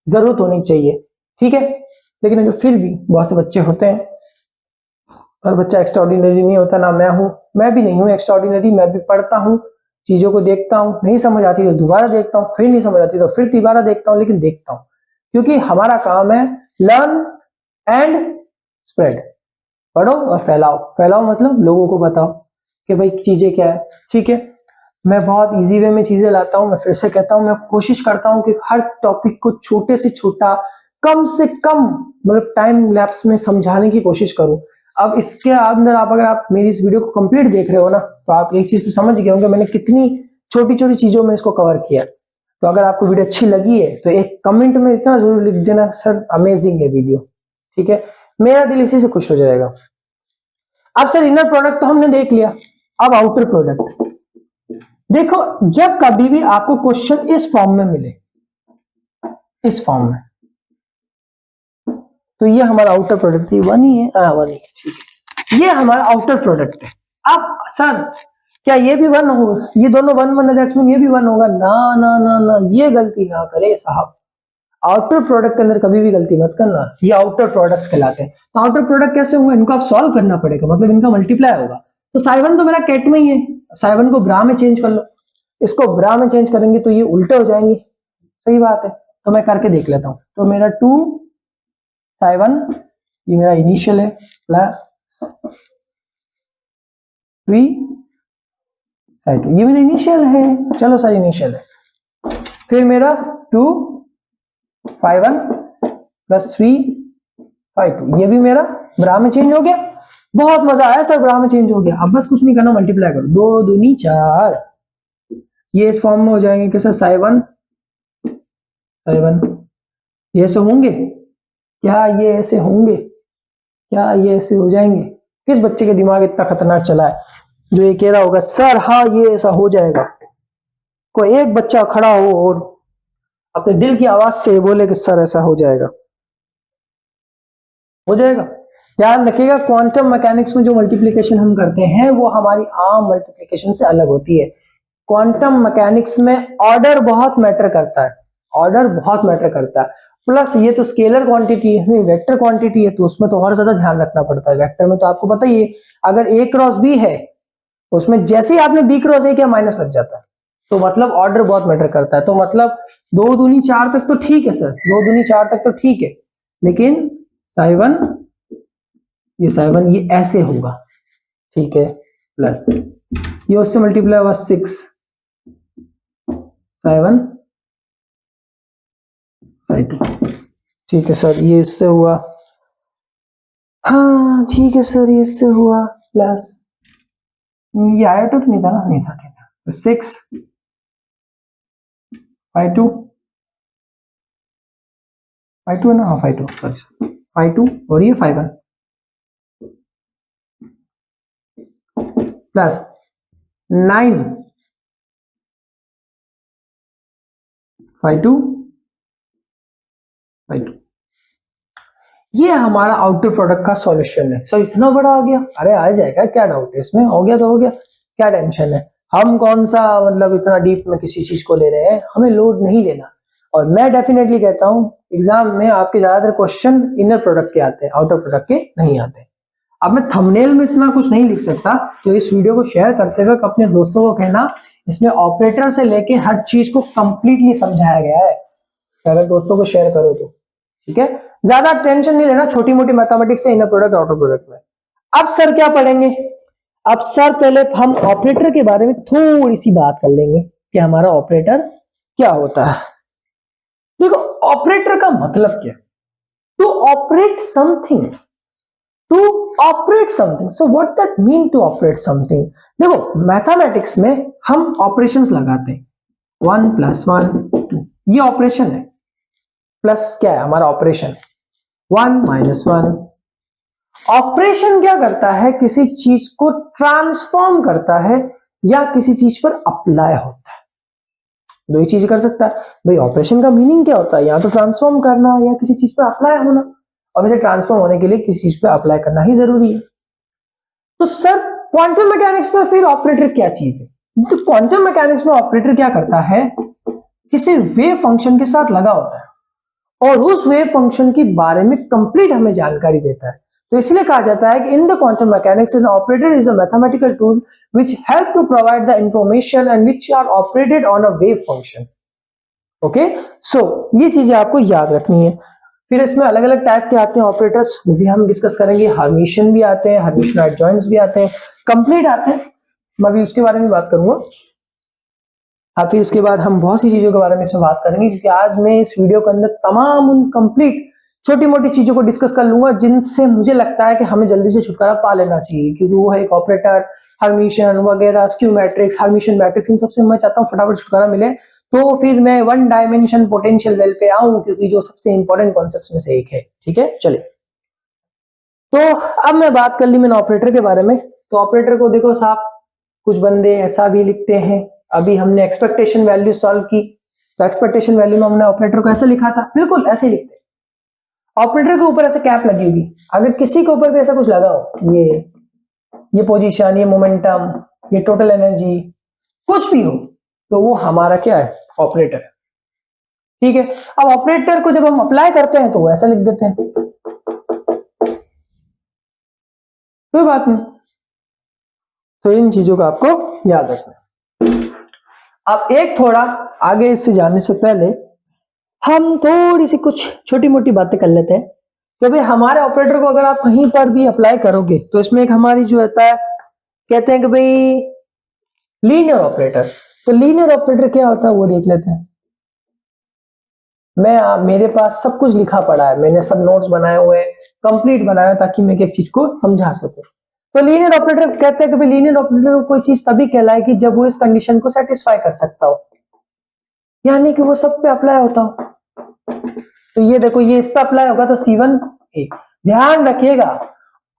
जरूरत होनी चाहिए। ठीक है, लेकिन अगर फिर भी बहुत से बच्चे होते हैं, और बच्चा एक्स्ट्राऑर्डिनरी नहीं होता, ना मैं भी नहीं हूँ एक्स्ट्राऑर्डिनरी, मैं भी पढ़ता हूँ, चीजों को देखता हूँ, नहीं समझ आती तो दोबारा देखता हूँ, फिर नहीं समझ आती तो फिर दोबारा देखता हूँ, लेकिन देखता हूँ, क्योंकि हमारा काम है लर्न एंड स्प्रेड, पढ़ो और फैलाओ। फैलाओ मतलब लोगों को बताओ कि भाई चीजें क्या है, ठीक है। मैं बहुत इजी वे में चीजें लाता हूँ, मैं फिर से कहता हूँ, मैं कोशिश करता हूँ कि हर टॉपिक को छोटे से छोटा, कम से कम मतलब टाइम लैप्स में समझाने की कोशिश करूं। अब इसके अंदर अगर आप मेरी इस वीडियो को कंप्लीट देख रहे हो ना, तो आप एक चीज तो समझ गए होंगे मैंने कितनी छोटी छोटी चीजों में इसको कवर किया। तो अगर आपको वीडियो अच्छी लगी है तो एक कमेंट में इतना जरूर लिख देना, सर अमेजिंग है वीडियो, ठीक है, मेरा दिल इसी से खुश हो जाएगा। अब सर इनर प्रोडक्ट तो हमने देख लिया, अब आउटर प्रोडक्ट देखो। जब कभी भी आपको क्वेश्चन इस फॉर्म में मिले, इस फॉर्म में, तो ये हमारा आउटर प्रोडक्ट है, वन ही है, वन ही है, ठीक है, ये हमारा आउटर प्रोडक्ट है। अब सर क्या ये भी वन होगा? ये दोनों वन वन है, दैट्स मीन ये भी वन होगा? ना ना ना ना, ये गलती ना करे साहब, आउटर प्रोडक्ट के अंदर कभी भी गलती मत करना, ये आउटर प्रोडक्ट्स कहलाते हैं। तो आउटर प्रोडक्ट कैसे होंगे, इनको आप सॉल्व करना पड़ेगा, मतलब इनका मल्टीप्लाई होगा। तो साइवन तो मेरा कैट में ही है, साइवन को ब्रा में चेंज कर लो, इसको ब्रा में चेंज करेंगे तो ये उल्टे हो जाएंगे, सही बात है। तो मैं करके देख लेता हूं, तो मेरा 2 साइवन, ये मेरा इनिशियल है, प्लस 3 साइवन, ये मेरा इनिशियल है, चलो सर इनिशियल है। फिर मेरा 2 5 1 प्लस 3 5 2, ये भी मेरा ब्रा में चेंज हो गया। बहुत मजा आया सर, ब्रा में चेंज हो गया। अब बस कुछ नहीं करना, मल्टीप्लाई करो, 2 दूनी 4, ये इस फॉर्म में हो जाएंगे कि सर साइवन ये ऐसे होंगे क्या, ये ऐसे होंगे क्या, ये ऐसे हो जाएंगे? किस बच्चे के दिमाग इतना खतरनाक चला है जो ये कह रहा होगा सर हाँ ये ऐसा हो जाएगा? कोई एक बच्चा खड़ा हो और अपने दिल की आवाज से बोले कि सर ऐसा हो जाएगा, हो जाएगा। ध्यान रखिएगा, क्वांटम मैकेनिक्स में जो मल्टीप्लिकेशन हम करते हैं वो हमारी आम मल्टीप्लिकेशन से अलग होती है। क्वांटम मैकेनिक्स में ऑर्डर बहुत मैटर करता है, ऑर्डर बहुत मैटर करता है, प्लस ये तो स्केलर क्वांटिटी है, वेक्टर क्वांटिटी है, तो उसमें तो और ज्यादा ध्यान रखना पड़ता है। वेक्टर में तो आपको पता ही है, अगर a क्रॉस b है उसमें जैसे ही आपने b क्रॉस a किया माइनस लग जाता है, तो मतलब ऑर्डर बहुत मैटर करता है। तो मतलब 2 दूनी 4 तक तो ठीक है सर, 2 दूनी 4 तक तो ठीक है, लेकिन साइवन ये ऐसे होगा, ठीक है, प्लस ये उससे मल्टीप्लाई हुआ 6 7 ठीक है सर, ये इससे हुआ, हाँ ठीक है सर, ये इससे हुआ, प्लस ये आया तो नहीं था ना, नहीं था, ठीक है, 6 5 2 है ना, हाँ 5 2, सॉरी 5 2, और ये 5 1 प्लस 9 5 2 5 2, ये हमारा आउटर प्रोडक्ट का सॉल्यूशन है। सर इतना बड़ा आ गया? अरे आ जाएगा, क्या डाउट है इसमें, हो गया तो हो गया, क्या टेंशन है। हम कौन सा मतलब इतना डीप में किसी चीज को ले रहे हैं, हमें लोड नहीं लेना। और मैं डेफिनेटली कहता हूं एग्जाम में आपके ज्यादातर क्वेश्चन इनर प्रोडक्ट के आते हैं, आउटर प्रोडक्ट के नहीं आते। अब मैं थंबनेल में इतना कुछ नहीं लिख सकता, तो इस वीडियो को शेयर करते वक्त अपने दोस्तों को कहना इसमें ऑपरेटर से लेके हर चीज को कंप्लीटली समझाया गया है, अगर दोस्तों को शेयर करो तो, ठीक है। ज्यादा टेंशन नहीं लेना छोटी मोटी मैथमेटिक्स से इनर प्रोडक्ट आउटर प्रोडक्ट में। अब सर क्या पढ़ेंगे? अब सर पहले हम ऑपरेटर के बारे में थोड़ी सी बात कर लेंगे कि हमारा ऑपरेटर क्या होता है। देखो ऑपरेटर का मतलब क्या, to operate something, to operate something. So what that mean to operate something? देखो मैथमेटिक्स में हम ऑपरेशंस लगाते हैं, 1 + 1 2, ये ऑपरेशन है, प्लस क्या है हमारा ऑपरेशन, 1 - 1। ऑपरेशन क्या करता है, किसी चीज को ट्रांसफॉर्म करता है या किसी चीज पर अप्लाई होता है, दो ही चीज कर सकता है। भाई ऑपरेशन का मीनिंग क्या होता है, या तो ट्रांसफॉर्म करना या किसी चीज पर अप्लाई होना, और वैसे ट्रांसफॉर्म होने के लिए किसी चीज पर अप्लाई करना ही जरूरी है। तो सर क्वांटम मैकेनिक्स में फिर ऑपरेटर क्या चीज है? तो क्वांटम मैकेनिक्स में ऑपरेटर क्या करता है, किसी वेव फंक्शन के साथ लगा होता है, और उस वेव फंक्शन के बारे में कंप्लीट हमें जानकारी देता है। तो इसलिए कहा जाता है कि in the quantum mechanics an operator is a mathematical tool which help to provide the information and which are operated on a wave function. Okay, so ये चीजें आपको याद रखनी है। फिर इसमें अलग अलग टाइप के आते हैं ऑपरेटर्स, वो भी हम डिस्कस करेंगे। हर्मिशियन भी आते हैं, हर्मिशियन एडजॉइंट्स भी आते हैं, कंप्लीट आते हैं, मैं भी उसके बारे में बात करूंगा। अब फिर इसके बाद हम बहुत सी चीजों के बारे में इसमें बात करेंगे, क्योंकि आज मैं इस वीडियो के अंदर तमाम उन कंप्लीट छोटी मोटी चीजों को डिस्कस कर लूंगा जिनसे मुझे लगता है कि हमें जल्दी से छुटकारा पा लेना चाहिए, क्योंकि वो है एक ऑपरेटर, हर्मिशियन वगैरह, स्क्यू मैट्रिक्स, हर्मिशियन मैट्रिक्स, इन सबसे मैं चाहता हूँ फटाफट छुटकारा मिले, तो फिर मैं वन डायमेंशन पोटेंशियल वेल पे आऊं, क्योंकि जो सबसे इंपॉर्टेंट कॉन्सेप्ट्स में से एक है। ठीक है, चलिए। तो अब मैं बात कर ली मैंने ऑपरेटर के बारे में। तो ऑपरेटर को देखो साहब, कुछ बंदे ऐसा भी लिखते हैं, अभी हमने एक्सपेक्टेशन वैल्यू सॉल्व की, तो एक्सपेक्टेशन वैल्यू में हमने ऑपरेटर को ऐसे लिखा था, बिल्कुल ऐसे ही लिखते हैं। ऑपरेटर के ऊपर ऐसे कैप लगी होगी, अगर किसी के ऊपर भी ऐसा कुछ लगा हो, ये पोजीशन, ये मोमेंटम, ये टोटल एनर्जी, कुछ भी हो, तो वो हमारा क्या है, ऑपरेटर। ठीक है, अब ऑपरेटर को जब हम अप्लाई करते हैं तो वो ऐसा लिख देते हैं, कोई बात नहीं। तो इन चीजों को आपको याद रखना है। अब एक थोड़ा आगे इससे जाने से पहले हम थोड़ी सी कुछ छोटी मोटी बातें कर लेते हैं कि भाई हमारे ऑपरेटर को अगर आप कहीं पर भी अप्लाई करोगे तो इसमें एक हमारी जो होता है, कहते हैं कि भाई लीनियर ऑपरेटर। तो लीनियर ऑपरेटर क्या होता है वो देख लेते हैं। मेरे पास सब कुछ लिखा पड़ा है, मैंने सब नोट्स बनाए हुए हैं, कंप्लीट बनाया है, ताकि मैं एक चीज को समझा सकूं। तो लीनियर ऑपरेटर कहते हैं कि लीनियर ऑपरेटर कोई चीज तभी कहलाएगी जब वो इस कंडीशन को सेटिस्फाई कर सकता हो, यानी कि वो सब पे अप्लाई होता हो। तो ये देखो, ये इस पे अप्लाई होगा तो C1 ए। ध्यान रखिएगा,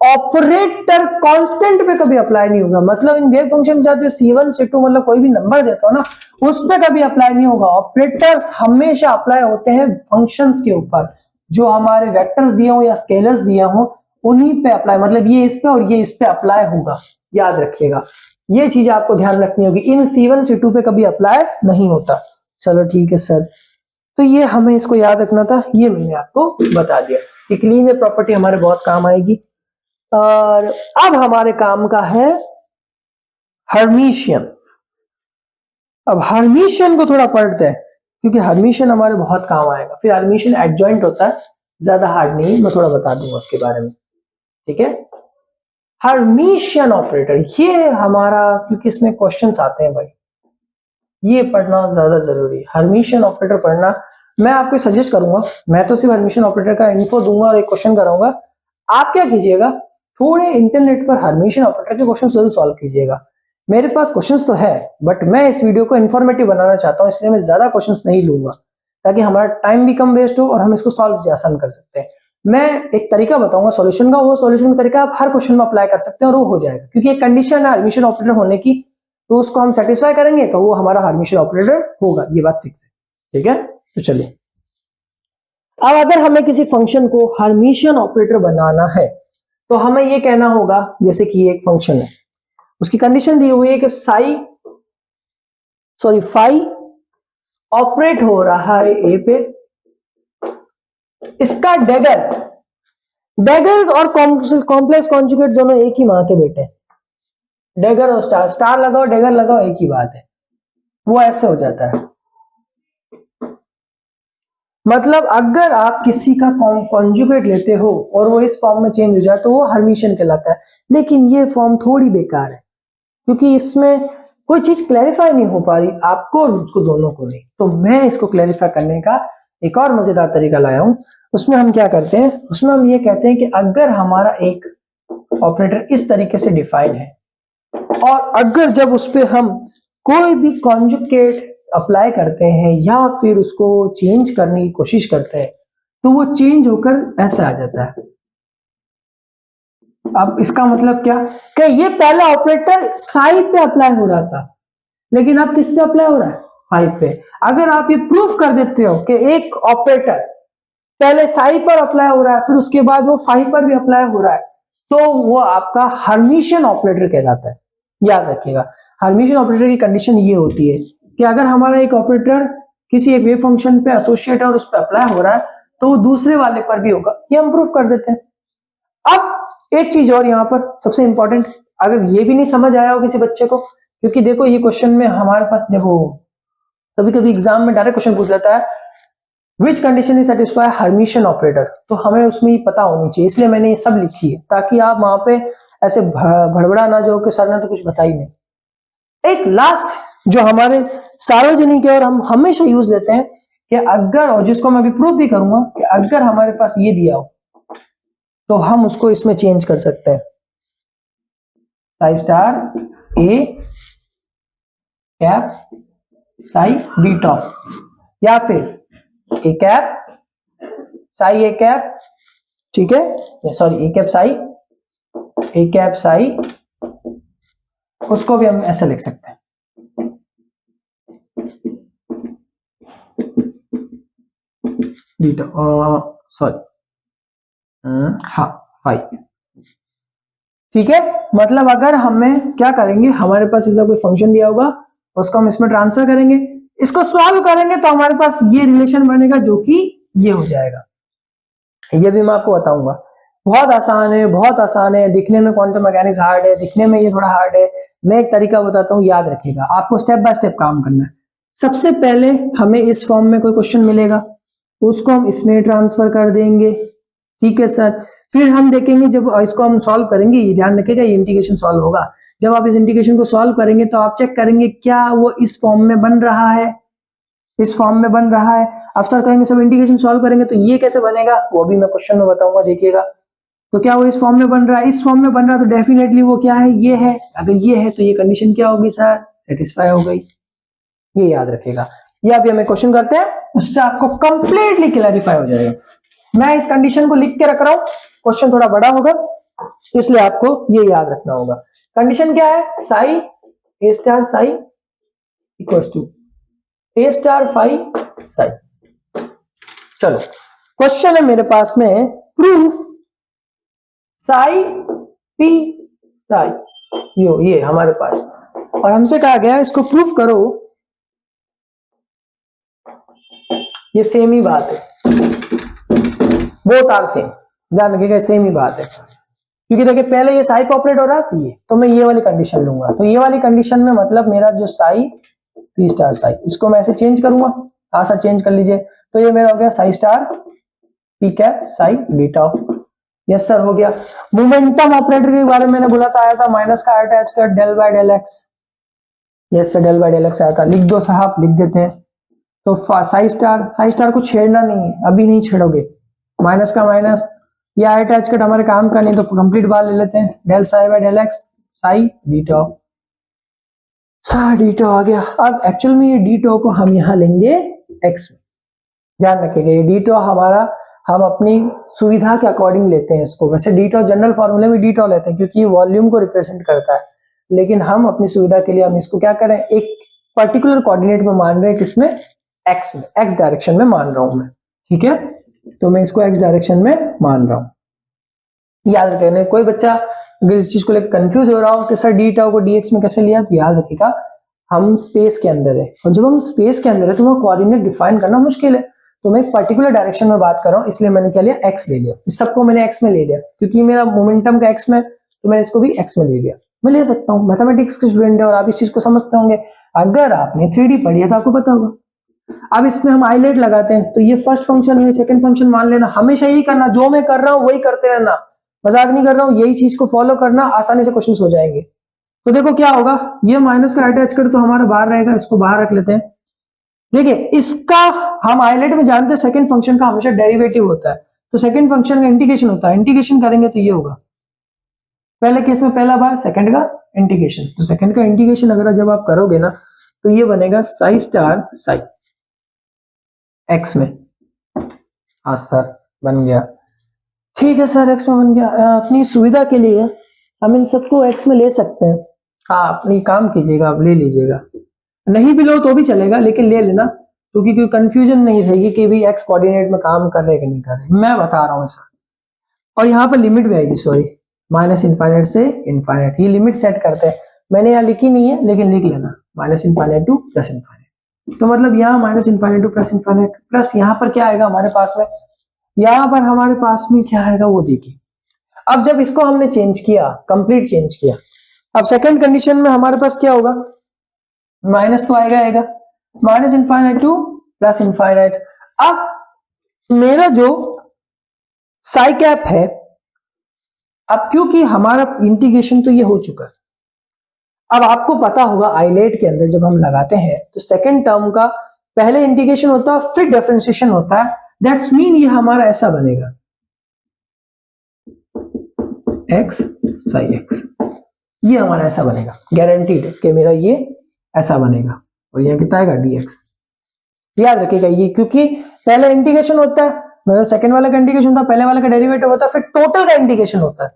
ऑपरेटर कांस्टेंट पे कभी अप्लाई नहीं होगा, मतलब इन वेव फंक्शन के साथ जो C1 C2 मतलब कोई भी नंबर देता हो ना, उस पे कभी अप्लाई नहीं होगा। ऑपरेटर्स हमेशा अप्लाई होते हैं फंक्शंस के ऊपर, जो हमारे वेक्टर्स दिए हो या स्केलर्स दिए हो उन्हीं पे अप्लाई, मतलब ये इस पे और ये इस पे अप्लाई होगा, याद रखिएगा। ये चीज आपको ध्यान रखनी होगी, इन C1 C2 पे कभी अप्लाई नहीं होता। चलो ठीक है सर, तो ये हमें इसको याद रखना था, ये मैंने आपको बता दिया कि लीनियर प्रॉपर्टी हमारे बहुत काम आएगी। और अब हमारे काम का है हर्मिशियन। अब हर्मिशियन को थोड़ा पढ़ते हैं, क्योंकि हर्मिशियन हमारे बहुत काम आएगा। फिर हर्मिशियन एडजॉइंट होता है, ज्यादा हार्ड नहीं, मैं थोड़ा बता दूंगा उसके बारे में। ठीक है, हर्मिशियन ऑपरेटर ये हमारा, क्योंकि इसमें क्वेश्चंस आते हैं भाई, ये पढ़ना ज्यादा जरूरी है। हर्मिशियन ऑपरेटर पढ़ना मैं आपको सजेस्ट करूंगा, मैं तो सिर्फ हर्मिशियन ऑपरेटर का इन्फो दूंगा और एक क्वेश्चन कराऊंगा। आप क्या कीजिएगा, थोड़े इंटरनेट पर हर्मिशियन ऑपरेटर के क्वेश्चन जरूर सॉल्व कीजिएगा। मेरे पास क्वेश्चंस तो है, बट मैं इस वीडियो को इन्फॉर्मेटिव बनाना चाहता हूं, इसलिए मैं ज्यादा क्वेश्चंस नहीं लूंगा, ताकि हमारा टाइम भी कम वेस्ट हो और हम इसको सॉल्व आसान कर सकते हैं। मैं एक तरीका बताऊंगा सॉल्यूशन का, वो सॉल्यूशन का तरीका आप हर क्वेश्चन में अप्लाई कर सकते हैं और वो हो जाएगा, क्योंकि एक कंडीशन है हर्मिशियन ऑपरेटर होने की, तो उसको हम सेटिस्फाई करेंगे तो वो हमारा हर्मिशियन ऑपरेटर होगा, ये बात फिक्स है। ठीक है, तो चलिए, अब अगर हमें किसी फंक्शन को हर्मिशियन ऑपरेटर बनाना है तो हमें ये कहना होगा, जैसे कि एक फंक्शन है, उसकी कंडीशन दी हुई है कि फाई ऑपरेट हो रहा है ए पे, इसका डैगर और कॉम्प्लेक्स कॉन्जुगेट दोनों एक ही मां के बेटे, डैगर और स्टार लगाओ डैगर लगाओ एक ही बात है, वो ऐसे हो जाता है। मतलब अगर आप किसी का कॉन्जुगेट लेते हो और वो इस फॉर्म में चेंज हो जाए तो वो हर्मिशियन कहलाता है। लेकिन ये फॉर्म थोड़ी बेकार है, क्योंकि इसमें कोई चीज क्लैरिफाई नहीं हो पा रही आपको और मुझको, दोनों को नहीं। तो मैं इसको क्लैरिफाई करने का एक और मजेदार तरीका लाया हूं। उसमें हम क्या करते हैं, उसमें हम ये कहते हैं कि अगर हमारा एक ऑपरेटर इस तरीके से डिफाइन है और अगर जब उस पर हम कोई भी कॉन्जुगेट अप्लाई करते हैं या फिर उसको चेंज करने की कोशिश करते हैं तो वो चेंज होकर ऐसा आ जाता है। अब इसका मतलब क्या कि ये पहला ऑपरेटर साई पे अप्लाई हो रहा था, लेकिन अब किस पे अप्लाई हो रहा है, फाई पे। अगर आप ये प्रूफ कर देते हो कि एक ऑपरेटर पहले साई पर अप्लाई हो रहा है फिर उसके बाद वो फाई पर भी अप्लाई हो रहा है, तो वो आपका हर्मिशियन ऑपरेटर कहलाता है। याद रखिएगा, हर्मिशियन ऑपरेटर की कंडीशन ये होती है कि अगर हमारा एक ऑपरेटर किसी एक वेव फंक्शन पे एसोसिएट है और उस पर अप्लाई हो रहा है तो वो दूसरे वाले पर भी होगा, ये हम प्रूफ कर देते हैं। अब एक चीज और यहाँ पर सबसे इंपॉर्टेंट, अगर ये भी नहीं समझ आया हो किसी बच्चे को, क्योंकि देखो ये क्वेश्चन में हमारे पास जब वो कभी कभी एग्जाम में डायरेक्ट क्वेश्चन पूछ लेता है which condition is satisfy Hermitian operator, तो हमें उसमें ही पता होनी चाहिए, इसलिए मैंने ये सब लिखी है ताकि आप वहां पे ऐसे भड़बड़ा ना जाओ कि सर ने तो कुछ बता ही नहीं। एक लास्ट जो हमारे सार्वजनिक है और हम हमेशा यूज लेते हैं कि अगर, और जिसको मैं अभी प्रूफ भी करूंगा कि अगर हमारे पास ये दिया हो तो हम उसको इसमें चेंज कर सकते हैं, Sai star A cap Sai be top, या फिर A cap Sai A cap, ठीक है, सॉरी ए कैप साई, उसको भी हम ऐसे लिख सकते हैं, सॉरी हाँ फाइव, ठीक है। मतलब अगर हमें क्या करेंगे, हमारे पास इसका कोई फंक्शन दिया होगा, उसको हम इसमें ट्रांसफर करेंगे, इसको सॉल्व करेंगे तो हमारे पास ये रिलेशन बनेगा जो कि ये हो जाएगा। ये भी मैं आपको बताऊंगा, बहुत आसान है, बहुत आसान है, दिखने में क्वांटम मैकेनिक्स हार्ड है, दिखने में ये थोड़ा हार्ड है। मैं एक तरीका बताता हूँ, याद रखिएगा, आपको स्टेप बाय स्टेप काम करना है। सबसे पहले हमें इस फॉर्म में कोई क्वेश्चन मिलेगा, उसको हम इसमें ट्रांसफर कर देंगे, ठीक है सर। फिर हम देखेंगे जब इसको हम सॉल्व करेंगे, ये ध्यान रखिएगा ये इंटीग्रेशन सॉल्व होगा, जब आप इस इंटीग्रेशन को सॉल्व करेंगे तो आप चेक करेंगे क्या वो इस फॉर्म में बन रहा है, इस फॉर्म में बन रहा है। अब सर कहेंगे सब इंटीग्रेशन सॉल्व करेंगे तो ये कैसे बनेगा, वो भी मैं क्वेश्चन में बताऊंगा, देखिएगा। तो क्या वो इस फॉर्म में बन रहा है, इस फॉर्म में बन रहा है तो डेफिनेटली वो क्या है, ये है। अगर ये है तो ये कंडीशन क्या होगी सर, सेटिस्फाई हो गई, ये याद रखिएगा। ये अभी हमें क्वेश्चन करते हैं, उससे आपको कंप्लीटली क्लैरिफाई हो जाएगा। मैं इस कंडीशन को लिख के रख रहा हूं, क्वेश्चन थोड़ा बड़ा होगा इसलिए आपको ये याद रखना होगा। कंडीशन क्या है, psi a star psi equals to a star phi psi. चलो क्वेश्चन है मेरे पास में, प्रूफ साई पी साई, ये हमारे पास, और हमसे कहा गया इसको प्रूफ करो, ये सेम ही बात है, बोथ आर सेम, ध्यान रखिएगा सेम ही बात है। क्योंकि देखिए पहले ये साई पे ऑपरेट हो रहा है, ये तो मैं ये वाली कंडीशन लूंगा, तो ये वाली कंडीशन में मतलब मेरा जो साई पी स्टार साई, इसको मैं ऐसे चेंज करूंगा, हाँ सर चेंज कर लीजिए, तो ये मेरा हो गया Sai star P cap Sai beta. Yes sir हो गया। मोमेंटम ऑपरेटर के बारे में मैंने बोला था, आया था माइनस का अटैच कर del by del x, yes sir del by del x आया था, लिख दो साहब, लिख देते हैं। तो साई स्टार को छेड़ना नहीं है, अभी नहीं छेड़ोगे, माइनस का माइनस, ये अटैच कट हमारे काम का नहीं, तो कंप्लीट बार ले लेते हैं, del psi by del x psi ditto, सा डीटो आ गया। अब एक्चुअल में ये डीटो को हम यहां लेंगे एक्स में, ध्यान रखिएगा ये डीटो हमारा, हम अपनी सुविधा के अकॉर्डिंग लेते हैं इसको, वैसे डीटो जनरल फॉर्मूले में डीटो लेते हैं क्योंकि ये वॉल्यूम को रिप्रेजेंट करता है, लेकिन हम अपनी सुविधा के लिए हम इसको क्या करें, एक पर्टिकुलर कोऑर्डिनेट में मान रहे हैं, किसमें, एक्स में, एक्स डायरेक्शन में मान रहा हूं मैं, ठीक है, तो मैं इसको एक्स डायरेक्शन में मान रहा हूं। याद रखना, कोई बच्चा अगर इस चीज को लेकर कंफ्यूज हो रहा हो कि सर डी टाउ को डीएक्स में कैसे लिया, तो याद रखिएगा हम स्पेस के अंदर है, और जब हम स्पेस के अंदर है तो वहां कोऑर्डिनेट डिफाइन करना मुश्किल है, तो मैं एक पर्टिकुलर डायरेक्शन में बात कर रहा हूं, इसलिए मैंने क्या लिया, एक्स ले लिया, इस सबको मैंने एक्स में ले लिया, क्योंकि मेरा मोमेंटम का एक्स में, तो मैंने इसको भी एक्स में ले लिया। मैं ले सकता हूँ, मैथमेटिक्स के स्टूडेंट है और आप इस चीज को समझते होंगे, अगर आपने 3D पढ़ी है तो आपको पता होगा। अब इसमें हम आइलेट लगाते हैं, तो ये फर्स्ट फंक्शन है, सेकंड फंक्शन मान लेना, हमेशा यही करना, जो मैं कर रहा हूं वही करते रहना, मजाक नहीं कर रहा हूं, यही चीज को फॉलो करना, आसानी से क्वेश्चंस हो जाएंगे। तो देखो क्या होगा, ये माइनस का अटैच कर तो हमारा बाहर रहेगा, इसको बाहर रख लेते हैं। देखिए इसका हम आइलेट में जानते हैं सेकंड फंक्शन का हमेशा डेरिवेटिव होता है, तो सेकंड फंक्शन का इंटीग्रेशन होता है, इंटीग्रेशन करेंगे तो ये होगा, पहले केस में पहला बार, सेकंड का इंटीग्रेशन, तो सेकंड का इंटीग्रेशन अगर जब आप करोगे ना तो ये बनेगा साई स्टार साई एक्स में। हाँ सर बन गया, ठीक है सर एक्स में बन गया। अपनी सुविधा के लिए हम इन सबको एक्स में ले सकते हैं, हाँ अपनी काम कीजिएगा, आप ले लीजिएगा, नहीं भी लो तो भी चलेगा, लेकिन ले लेना, क्योंकि कोई कंफ्यूजन नहीं रहेगी कि भी एक्स कोऑर्डिनेट में काम कर रहे कि नहीं कर रहे, मैं बता रहा हूँ ऐसा। और यहाँ पर लिमिट भी आएगी, सॉरी माइनस इनफाइनाइट से इनफाइनाइट, ये लिमिट सेट करते हैं, मैंने यहाँ लिखी नहीं है लेकिन लिख लेना, minus infinite two plus infinite, तो मतलब यहाँ minus infinite two plus infinite, plus यहाँ पर क्या आएगा हमारे पास में, यहां पर हमारे पास में क्या आएगा वो देखिए। अब जब इसको हमने चेंज किया, कंप्लीट चेंज किया, अब सेकंड कंडीशन में हमारे पास क्या होगा, माइनस तो आएगा minus infinite two plus infinite. अब मेरा जो साई कैप है, अब क्योंकि हमारा इंटीग्रेशन तो ये हो चुका है, अब आपको पता होगा आइलेट के अंदर जब हम लगाते हैं तो सेकंड टर्म का पहले इंटीग्रेशन होता है फिर डिफरेंशिएशन होता है। दैट्स मीन ये हमारा ऐसा बनेगा x साई x, ये हमारा ऐसा बनेगा, गारंटीड है कि मेरा ये ऐसा बनेगा। और यह कितना आएगा dx। याद रखिएगा ये, क्योंकि पहले इंटीग्रेशन होता है, मतलब सेकंड वाला का इंटीग्रेशन होता है, पहले वाला का डेरिवेटिव होता है, फिर टोटल का इंटीग्रेशन होता है।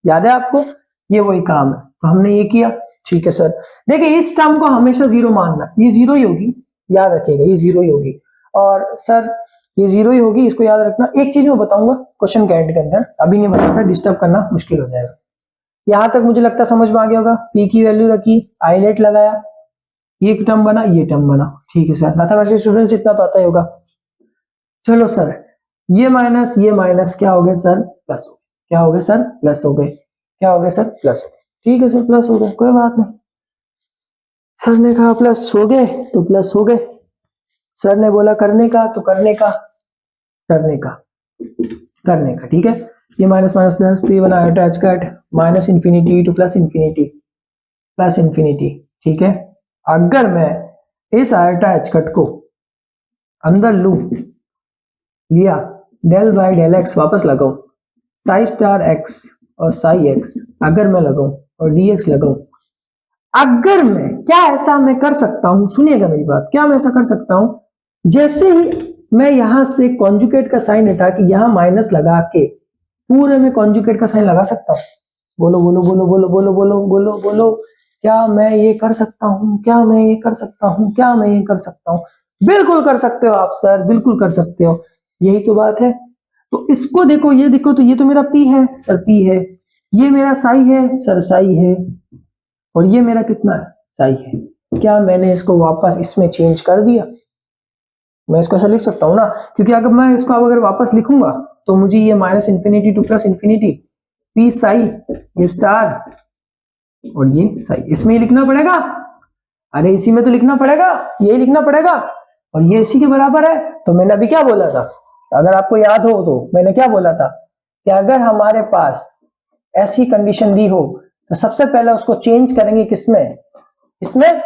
याद है आपको, ये वही काम है। तो हमने ये किया, ठीक है सर। देखिए इस टर्म को हमेशा जीरो मानना, ये जीरो ही होगी, याद रखिएगा ये जीरो ही होगी। और सर ये जीरो ही होगी, इसको याद रखना। एक चीज मैं बताऊंगा क्वेश्चन के एंड के अंदर, अभी नहीं बताता, डिस्टर्ब करना मुश्किल हो जाएगा। यहां तक मुझे लगता समझ में आ गया होगा। पी की वैल्यू रखी, आईलेट लगाया, ये टर्म बना, ये टर्म बना, ठीक है सर। मैथमेटिक्स स्टूडेंट्स इतना तो आता ही होगा। चलो सर, ये माइनस क्या हो गया सर, प्लस हो गए। क्या हो गए सर, प्लस हो गए। क्या हो गया सर, प्लस हो गए। ठीक है सर, प्लस हो गए, कोई बात नहीं। सर ने कहा प्लस हो गए तो प्लस हो गए, सर ने बोला करने का तो करने का, करने का, करने का, ठीक है। ये माइनस माइनस प्लस, तो ये बना attach cut, minus infinity two plus infinity, plus infinity, ठीक है। अगर मैं इस अटैच कट को अंदर लू, लिया, डेल बाई डेल एक्स वापस लगाऊं, साई स्टार एक्स और साई एक्स अगर मैं लगाऊं और डी एक्स लगाऊं, अगर मैं क्या ऐसा मैं कर सकता हूं, सुनिएगा मेरी बात, क्या मैं ऐसा कर सकता हूं, जैसे ही मैं यहां से कॉन्जुगेट का साइन हटा के यहां माइनस लगा के पूरे में कॉन्जुगेट का साइन लगा सकता हूं। बोलो बोलो बोलो बोलो बोलो बोलो बोलो बोलो, क्या मैं ये कर सकता हूं, क्या मैं ये कर सकता हूं, क्या मैं ये कर सकता हूं? बिल्कुल कर सकते हो आप सर, बिल्कुल कर सकते हो, यही तो बात है। तो इसको देखो, ये देखो, तो ये तो मेरा पी है सर, पी है, ये मेरा साई है सर, साई है, और ये मेरा कितना है, साई है। क्या मैंने इसको वापस इसमें चेंज कर दिया? मैं इसको ऐसा लिख सकता हूं ना, क्योंकि अगर मैं इसको अगर वापस लिखूंगा तो मुझे ये minus infinity two plus infinity, P Sai, ये स्टार और ये साई, इसमें ही लिखना पड़ेगा। अरे इसी में तो लिखना पड़ेगा, यही लिखना पड़ेगा, और ये इसी के बराबर है। तो मैंने अभी क्या बोला था, अगर आपको याद हो तो मैंने क्या बोला था कि अगर हमारे पास ऐसी कंडीशन दी हो तो सबसे पहले उसको चेंज करेंगे किसमें, इसमें,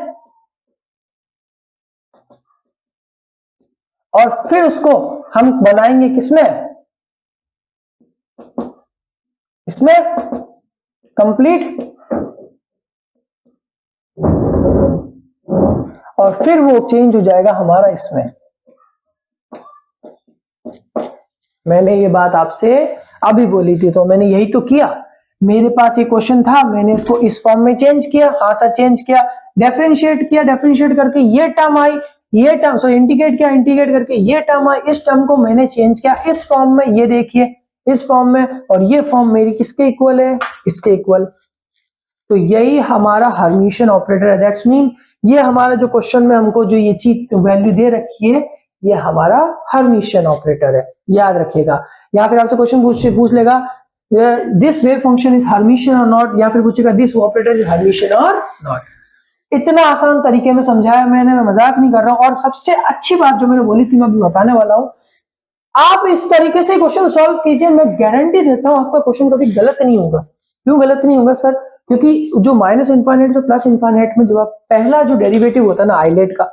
और फिर उसको हम बनाएंगे किसमें, इसमें कंप्लीट, और फिर वो चेंज हो जाएगा हमारा इसमें। मैंने ये बात आपसे अभी बोली थी, तो मैंने यही तो किया। मेरे पास ये क्वेश्चन था, मैंने इसको इस फॉर्म में चेंज किया, हाँ सर चेंज किया, डिफरेंशिएट किया, डिफरेंशिएट करके ये टर्म आई, ये टर्म सॉरी इंटीग्रेट किया, इंटीग्रेट करके ये टर्म आई, इस टर्म को मैंने चेंज किया इस फॉर्म में, ये देखिए इस फॉर्म में, और ये फॉर्म मेरी किसके इक्वल है, इसके इक्वल। तो यही हमारा हर्मिशियन ऑपरेटर है। दैट्स मीन ये हमारा जो क्वेश्चन में हमको जो ये चीज वैल्यू दे रखी है, ये हमारा हर्मिशियन ऑपरेटर है, याद रखिएगा। या फिर आपसे क्वेश्चन पूछ लेगा this wave function is Hermitian और नॉट, या फिर पूछेगा दिस ऑपरेटर इज हर्मिशियन और नॉट। इतना आसान तरीके में समझाया मैंने, मैं मजाक नहीं कर रहा हूं। और सबसे अच्छी बात जो मैंने बोली थी मैं अभी बताने वाला हूं, आप इस तरीके से क्वेश्चन सॉल्व कीजिए, मैं गारंटी देता हूं आपका क्वेश्चन कभी गलत नहीं होगा। क्यों गलत नहीं होगा सर? क्योंकि जो माइनस इनफाइनाइट से प्लस इनफाइनाइट में जब आप पहला जो डेरिवेटिव होता है ना आइलेट का,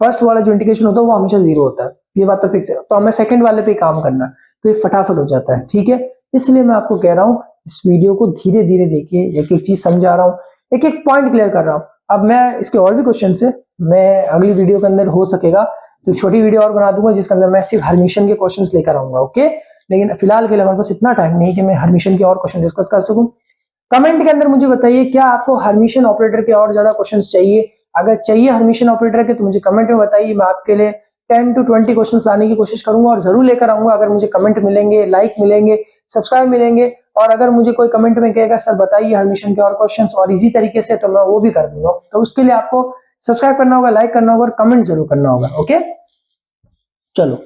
फर्स्ट वाला जो इंटीग्रेशन होता है वो हमेशा जीरो होता है, ये बात तो फिक्स है। तो हमें सेकंड वाले पे काम करना है, तो ये फटाफट हो जाता है, ठीक है। इसलिए मैं आपको कह रहा हूँ इस वीडियो को धीरे धीरे देखिए, एक एक चीज समझा रहा हूँ, एक एक पॉइंट क्लियर कर रहा हूँ। अब मैं इसके और भी क्वेश्चन है मैं अगली वीडियो के अंदर हो सकेगा तो छोटी वीडियो और बना दूंगा जिसके अंदर मैं सिर्फ हर्मिशियन के क्वेश्चंस लेकर आऊंगा, ओके। लेकिन फिलहाल के लिए हमारे पास इतना टाइम नहीं कि मैं हर्मिशियन के और क्वेश्चन डिस्कस कर सकूं। कमेंट के अंदर मुझे बताइए क्या आपको हर्मिशियन ऑपरेटर के और ज्यादा क्वेश्चंस चाहिए? अगर चाहिए हर्मिशियन ऑपरेटर के तो मुझे कमेंट में बताइए, मैं आपके लिए 10 to 20 क्वेश्चंस लाने की कोशिश करूंगा और जरूर लेकर आऊंगा। अगर मुझे कमेंट मिलेंगे, लाइक मिलेंगे, सब्सक्राइब मिलेंगे, और अगर मुझे कोई कमेंट में कहेगा सर बताइए हर्मिशियन के और क्वेश्चंस और इजी तरीके से, तो मैं वो भी कर दूंगा। तो उसके लिए आपको सब्सक्राइब करना होगा, लाइक करना होगा और कमेंट जरूर करना होगा, ओके। चलो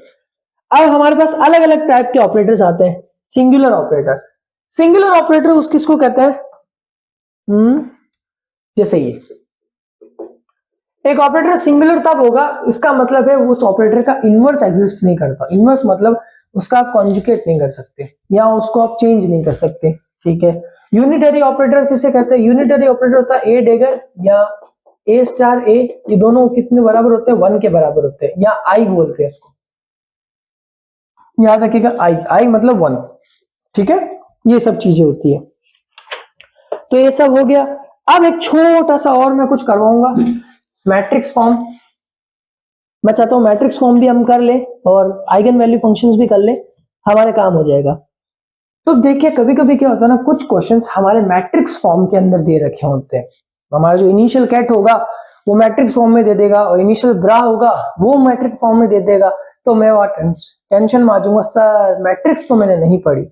अब हमारे पास अलग अलग टाइप के ऑपरेटर्स आते हैं। सिंगुलर ऑपरेटर, सिंगुलर ऑपरेटर उस किसको कहते हैं, जैसे ये एक ऑपरेटर सिंगुलर तब होगा, इसका मतलब है उस ऑपरेटर का इनवर्स एग्जिस्ट नहीं करता। इनवर्स मतलब उसका आप कॉन्जुगेट नहीं कर सकते या उसको आप चेंज नहीं कर सकते, ठीक है। यूनिटरी ऑपरेटर किसे कहते हैं, यूनिटरी ऑपरेटर होता है ए डेगर या ए स्टार ए, ये दोनों कितने बराबर होते हैं, 1 के बराबर होते हैं, या आई बोलते हैं इसको, याद रखिएगा आई, आई मतलब 1, ठीक है। ये सब चीजें होती है। तो ये सब हो गया। अब एक छोटा सा और मैं कुछ करवाऊंगा, मैट्रिक्स फॉर्म। मैं चाहता हूं मैट्रिक्स फॉर्म भी हम कर ले और आइगन वैल्यू फंक्शंस भी कर ले, हमारे काम हो जाएगा। तो देखिए कभी कभी क्या होता है ना, कुछ क्वेश्चंस हमारे मैट्रिक्स फॉर्म के अंदर दे रखे होते हैं। हमारा जो इनिशियल कैट होगा वो मैट्रिक्स फॉर्म में दे देगा और इनिशियल ब्रा होगा वो मैट्रिक्स फॉर्म में दे देगा। तो मैं वहां टेंशन में आ जाऊंगा, सर मैट्रिक्स तो मैंने नहीं पढ़ी।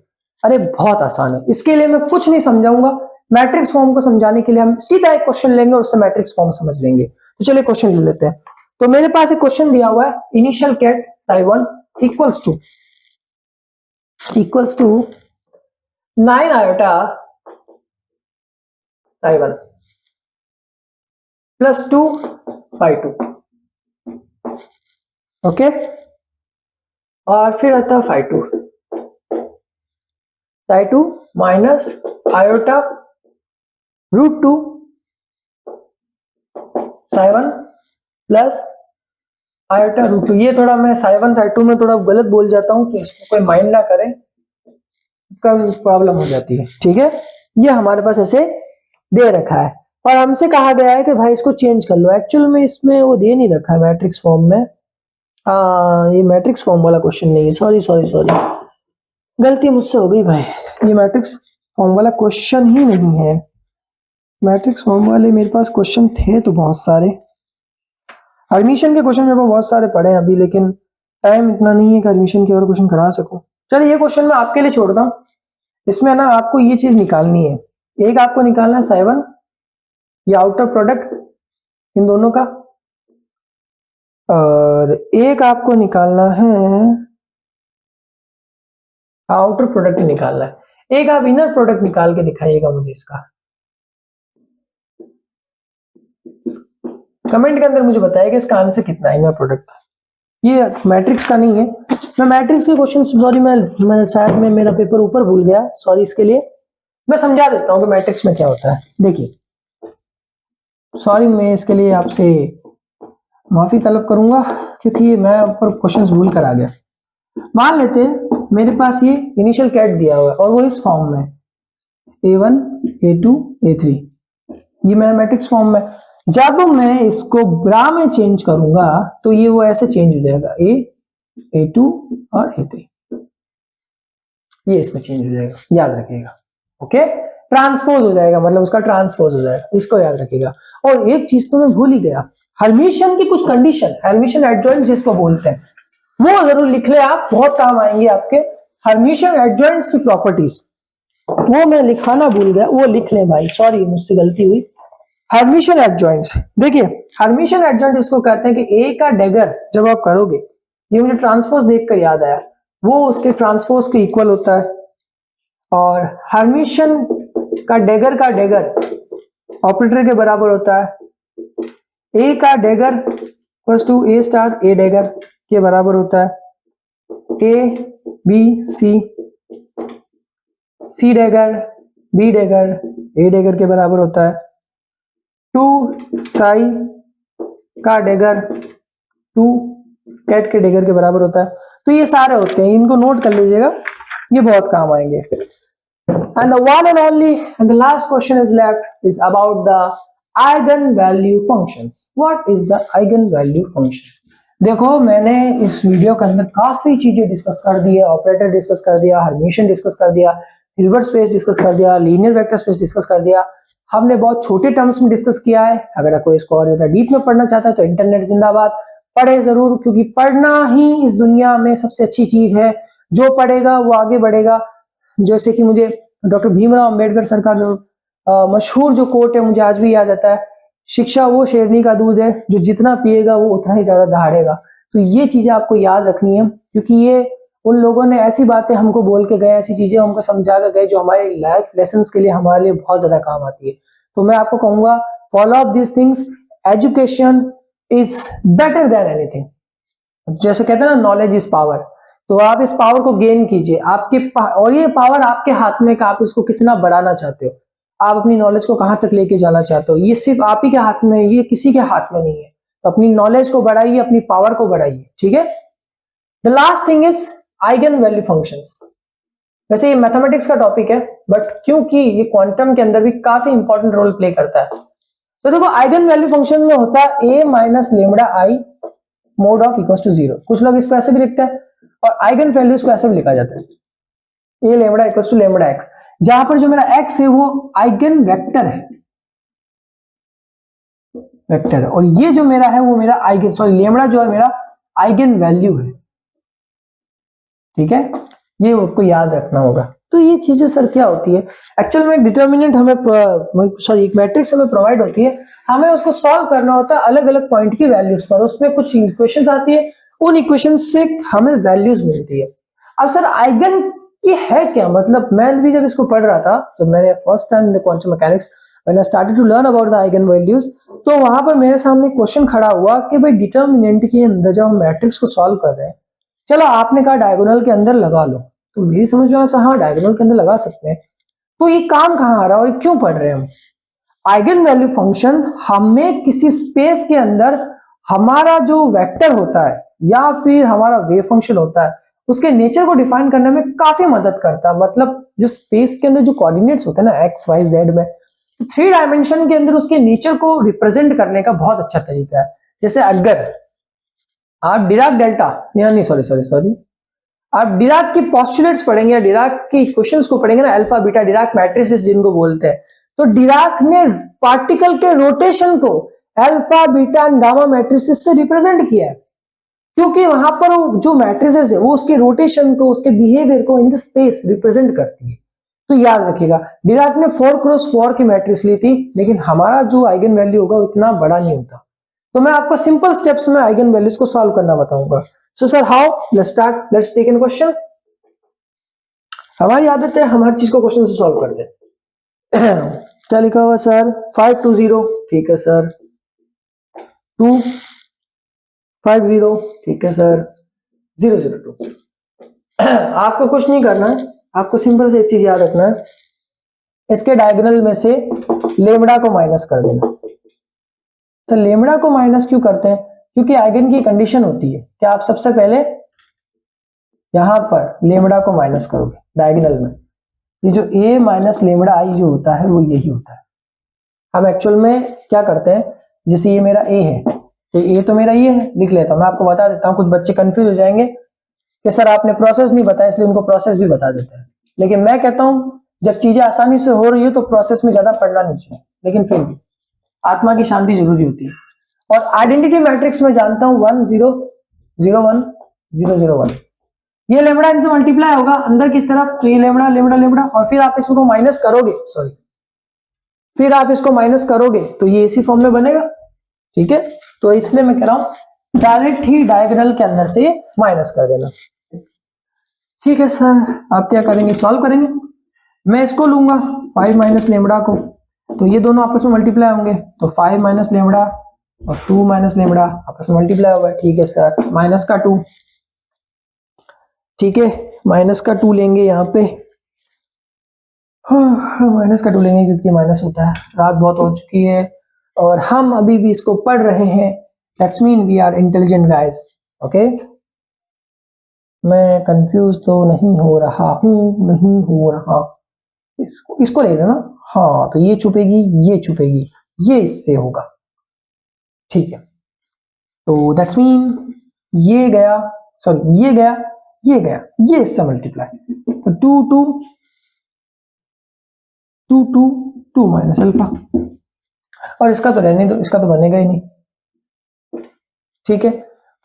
अरे बहुत आसान है, इसके लिए मैं कुछ नहीं समझाऊंगा। मैट्रिक्स फॉर्म को समझाने के लिए हम सीधा एक क्वेश्चन लेंगे और उससे मैट्रिक्स फॉर्म समझ लेंगे। तो चलिए क्वेश्चन ले लेते हैं। तो मेरे पास एक क्वेश्चन दिया हुआ है, initial ket psi1 equals to 9 iota psi1 plus 2 phi2, okay. और फिर आता है psi2 minus iota √2 psi1 plus iota √2। ये थोड़ा मैं psi1 psi2 में थोड़ा गलत बोल जाता हूं, तो इसको कोई माइंड ना करें, कम प्रॉब्लम हो जाती है, ठीक है। ये हमारे पास ऐसे दे रखा है और हमसे कहा गया है कि भाई इसको चेंज कर लो। एक्चुअल में इसमें वो दे नहीं रखा है मैट्रिक्स फॉर्म में, ये मैट्रिक्स फॉर्म वाला क्वेश्चन नहीं है, सॉरी गलती मुझसे हो गई भाई, ये मैट्रिक्स फॉर्म वाला क्वेश्चन ही नहीं है। मैट्रिक्स फॉर्म वाले मेरे पास क्वेश्चन थे तो बहुत सारे, एडमिशन के क्वेश्चन मेरे पास बहुत सारे पड़े हैं अभी, लेकिन टाइम इतना नहीं है कि एडमिशन के और क्वेश्चन करा सकूं। चलिए ये क्वेश्चन मैं आपके लिए छोड़ता हूं। इसमें ना आपको ये चीज निकालनी है, एक आपको निकालना है psi1 या आउटर प्रोडक्ट इन दोनों का, और एक आपको निकालना है आउटर प्रोडक्ट निकालना है, एक आप इनर प्रोडक्ट निकाल के दिखाइएगा मुझे इसका। कमेंट के अंदर मुझे बताइएगा इसका आंसर कितना है इनर प्रोडक्ट का। ये मैट्रिक्स का नहीं है, मैं मैट्रिक्स के क्वेश्चन सॉरी मैं शायद में मेरा पेपर ऊपर भूल गया, सॉरी इसके लिए। मैं समझा देता हूं कि मैट्रिक्स में क्या होता है। देखिए सॉरी, मैं इसके लिए आपसे माफी तलब करूंगा क्योंकि मैं ऊपर क्वेश्चंस भूल कर आ गया। मान लेते हैं मेरे पास ये इनिशियल कैट दिया हुआ है और वो इस फॉर्म में A1 A2 A3, ये मेरा मैट्रिक्स फॉर्म में। जब मैं इसको ब्रा में चेंज करूंगा तो ये वो ऐसे चेंज हो जाएगा, A A2 और A3, ये इसमें चेंज हो जाएगा, याद रखिएगा, ओके। ट्रांसपोज हो जाएगा, मतलब उसका ट्रांसपोज हो जाएगा, इसको याद रखिएगा। और एक चीज तो मैं भूल ही गया, हर्मिशियन की कुछ कंडीशन, हर्मिशियन एडजॉइंट्स जिसको बोलते हैं, वो जरूर लिख ले आप, बहुत काम आएंगे आपके। हर्मिशियन एडजॉइंट्स की प्रॉपर्टीज वो मैं लिखाना भूल गया, वो लिख ले भाई, सॉरी मुझसे गलती हुई। हर्मिशियन एडजॉइंट्स, देखिए हर्मिशियन एडजॉइंट इसको कहते हैं कि ए का डेगर जब आप करोगे, ये मुझे ट्रांसपोज देखकर याद आया, वो उसके ट्रांसपोज के इक्वल होता है। और हर्मिशियन का डेगर ऑपरेटर के बराबर होता है। ए का डेगर इक्वल्स टू ए स्टार ए डेगर के बराबर होता है। ए बी सी डेगर बी डेगर ए डेगर के बराबर होता है। 2 साई का डेगर 2 कैट के डेगर के बराबर होता है। तो ये सारे होते हैं, इनको नोट कर लीजिएगा, ये बहुत काम आएंगे। And the one and only and the last question is left is about the eigenvalue functions. What is the eigenvalue functions? देखो मैंने इस वीडियो के अंदर काफी चीजें डिस्कस कर दी है, ऑपरेटर डिस्कस कर दिया, हर्मिशियन डिस्कस कर दिया, हिल्बर्ट स्पेस डिस्कस कर दिया, लीनियर वेक्टर स्पेस डिस्कस कर दिया। हमने बहुत छोटे टर्म्स में डिस्कस किया है। अगर कोई इसको और ज्यादा डीप में पढ़ना चाहता है तो इंटरनेट जिंदाबाद, पढ़े जरूर, क्योंकि पढ़ना ही इस दुनिया में सबसे अच्छी चीज है। जो पढ़ेगा वो आगे बढ़ेगा। जैसे कि मुझे डॉक्टर भीमराव अंबेडकर सर का जो मशहूर जो कोट है मुझे आज भी याद आता है, शिक्षा वो शेरनी का दूध है जो जितना पिएगा वो उतना ही ज्यादा दहाड़ेगा। तो ये चीजें आपको याद रखनी है क्योंकि ये उन लोगों ने ऐसी बातें हमको बोल के गए, ऐसी चीजें हमको समझा के गए जो हमारी लाइफ लेसन्स के लिए हमारे लिए बहुत ज्यादा काम आती है। तो मैं आपको कहूंगा follow up this things, education is better than anything. जैसे कहते हैं ना नॉलेज इज पावर, तो आप इस पावर को गेन कीजिए। और ये पावर आपके हाथ में, आप इसको कितना बढ़ाना चाहते हो, आप अपनी नॉलेज को कहां तक लेके जाना चाहते हो, ये सिर्फ आप ही के हाथ में है, ये किसी के हाथ में नहीं है। तो अपनी नॉलेज को बढ़ाइए, अपनी पावर को बढ़ाइए, ठीक है। The last thing is eigen value functions. वैसे ये मैथमेटिक्स का टॉपिक है, बट क्योंकि ये क्वांटम के अंदर भी काफी इंपॉर्टेंट रोल प्ले करता है, तो देखो आइगन वैल्यू फंक्शन में होता है a minus lambda I mod of equal to 0। कुछ लोग इसको ऐसे भी लिखते हैं, और आइगन वैल्यूज को ऐसे भी लिखा जाता है a lambda equal to lambda x, जहां पर जो मेरा x है वो आइगन वेक्टर है, वेक्टर है, और ये जो मेरा है वो मेरा आइगन, सॉरी लेमडा जो है मेरा आइगन वैल्यू है, ठीक है। ये आपको याद रखना होगा। तो ये चीजें सर क्या होती है, एक्चुअल में एक डिटर्मिनेंट हमें, सॉरी एक मैट्रिक्स हमें प्रोवाइड होती है, हमें उसको सॉल्व करना होता है अलग अलग पॉइंट की वैल्यूज पर। उसमें कुछ इक्वेशंस आती है, उन इक्वेशंस से हमें वैल्यूज मिलती है। अब सर आइगन ये है क्या, मतलब मैं भी जब इसको पढ़ रहा था, जब मैंने first time in the quantum mechanics when I started to learn about the eigen values, तो वहां पर मेरे सामने क्वेश्चन खड़ा हुआ कि भाई डिटर्मिनेंट के अंदर जब हम मैट्रिक्स को सॉल्व कर रहे हैं, चलो आपने कहा डायगोनल के अंदर लगा लो, तो मेरी समझ में आया हाँ डायगोनल के अंदर लगा सकते हैं, तो ये काम कहाँ आ रहा है और क्यों पढ़ रहे हैं हम। आइगन वैल्यू फंक्शन हमें किसी स्पेस के अंदर हमारा जो वेक्टर होता है या फिर हमारा वेव फंक्शन होता है उसके नेचर को डिफाइन करने में काफी मदद करता है। मतलब जो स्पेस के अंदर जो कोऑर्डिनेट्स होते हैं ना एक्स वाई जेड में, तो 3 डायमेंशन के अंदर उसके नेचर को रिप्रेजेंट करने का बहुत अच्छा तरीका है। जैसे अगर आप डिराक डेल्टा या नहीं सॉरी आप डिराक की पोस्टुलेट्स पढ़ेंगे या डिराक की इक्वेशंस को पढ़ेंगे ना, अल्फा बीटा डिराक मैट्रिसेस जिनको बोलते हैं, तो डिराक ने पार्टिकल के रोटेशन को alpha beta and gamma matrices से रिप्रेजेंट किया है, क्योंकि वहां पर जो मैट्रिसेस है वो उसके रोटेशन को, उसके बिहेवियर को इन द स्पेस रिप्रेजेंट करती है। तो याद रखिएगा डिराक ने 4x4 की मैट्रिक्स ली थी, लेकिन हमारा जो आइगन वैल्यू होगा उतना बड़ा नहीं होता। तो मैं आपको सिंपल स्टेप्स में आइगन वैल्यूज को सॉल्व करना बताऊंगा। So sir how, let's take in question. हमारी आदत है हम हर चीज को क्वेश्चन से सॉल्व करते हैं। क्या लिखा हुआ सर, 520, ठीक है सर, 250, ठीक है सर, 002। आपको कुछ नहीं करना है, आपको सिंपल से एक चीज याद रखना है, इसके डायगोनल में से लेमडा को माइनस कर देना। तो लेमडा को माइनस क्यों करते हैं, क्योंकि आइगन की कंडीशन होती है कि आप सबसे पहले यहां पर लेमडा को माइनस करोगे डायगोनल में। ये जो a माइनस लेमडा आई जो होता है वो यही होता है। हम एक्चुअल में क्या करते हैं, जैसे ये मेरा a है, तो a तो मेरा ये है, लिख लेता हूं। मैं आपको बता देता हूं, कुछ बच्चे कंफ्यूज हो जाएंगे कि सर आपने प्रोसेस नहीं बताया, इसलिए उनको प्रोसेस भी बता देते हैं। लेकिन मैं कहता हूं जब चीजें आसानी से हो रही है तो प्रोसेस में ज्यादा पढ़ना नहीं चाहिए, लेकिन फिर भी आत्मा की शांति जरूरी होती है। और आइडेंटिटी मैट्रिक्स में जानता हूं 1 0 0 1 0 0 1, ये लेमडा इनसे मल्टीप्लाई होगा अंदर की तरफ, तो ये लेमडा लेमडा लेमडा, और फिर आप इसको माइनस करोगे, सॉरी फिर आप इसको माइनस करोगे तो ये इसी फॉर्म में बनेगा, ठीक है। तो इसलिए मैं कह रहा हूं डायरेक्ट ही डायगोनल के अंदर से माइनस कर देना, ठीक है सर। आप क्या करेंगे, सॉल्व करेंगे। मैं इसको लूंगा 5 माइनस लेमडा को, तो ये दोनों आपस में मल्टीप्लाई होंगे, तो 5 माइनस लेमडा और 2 माइनस लेमडा आपस में मल्टीप्लाई होगा, ठीक है सर। माइनस का 2, ठीक है, माइनस का 2 लेंगे यहाँ पे, माइनस का 2 लेंगे क्योंकि माइनस होता है। रात बहुत हो चुकी है और हम अभी भी इसको पढ़ रहे हैं, that's mean we are intelligent guys, okay. मैं कंफ्यूज तो नहीं हो रहा हूं, नहीं हो रहा, इसको ले लेना, हाँ तो ये छुपेगी, ये छुपेगी, ये इससे होगा, ठीक है। तो दैट्स मीन ये गया, सॉरी ये गया, ये गया, ये इससे मल्टीप्लाई, तो 2 2 2 2 2 माइनस अल्फा, और इसका तो रहने दो, इसका तो बनेगा ही नहीं, ठीक है।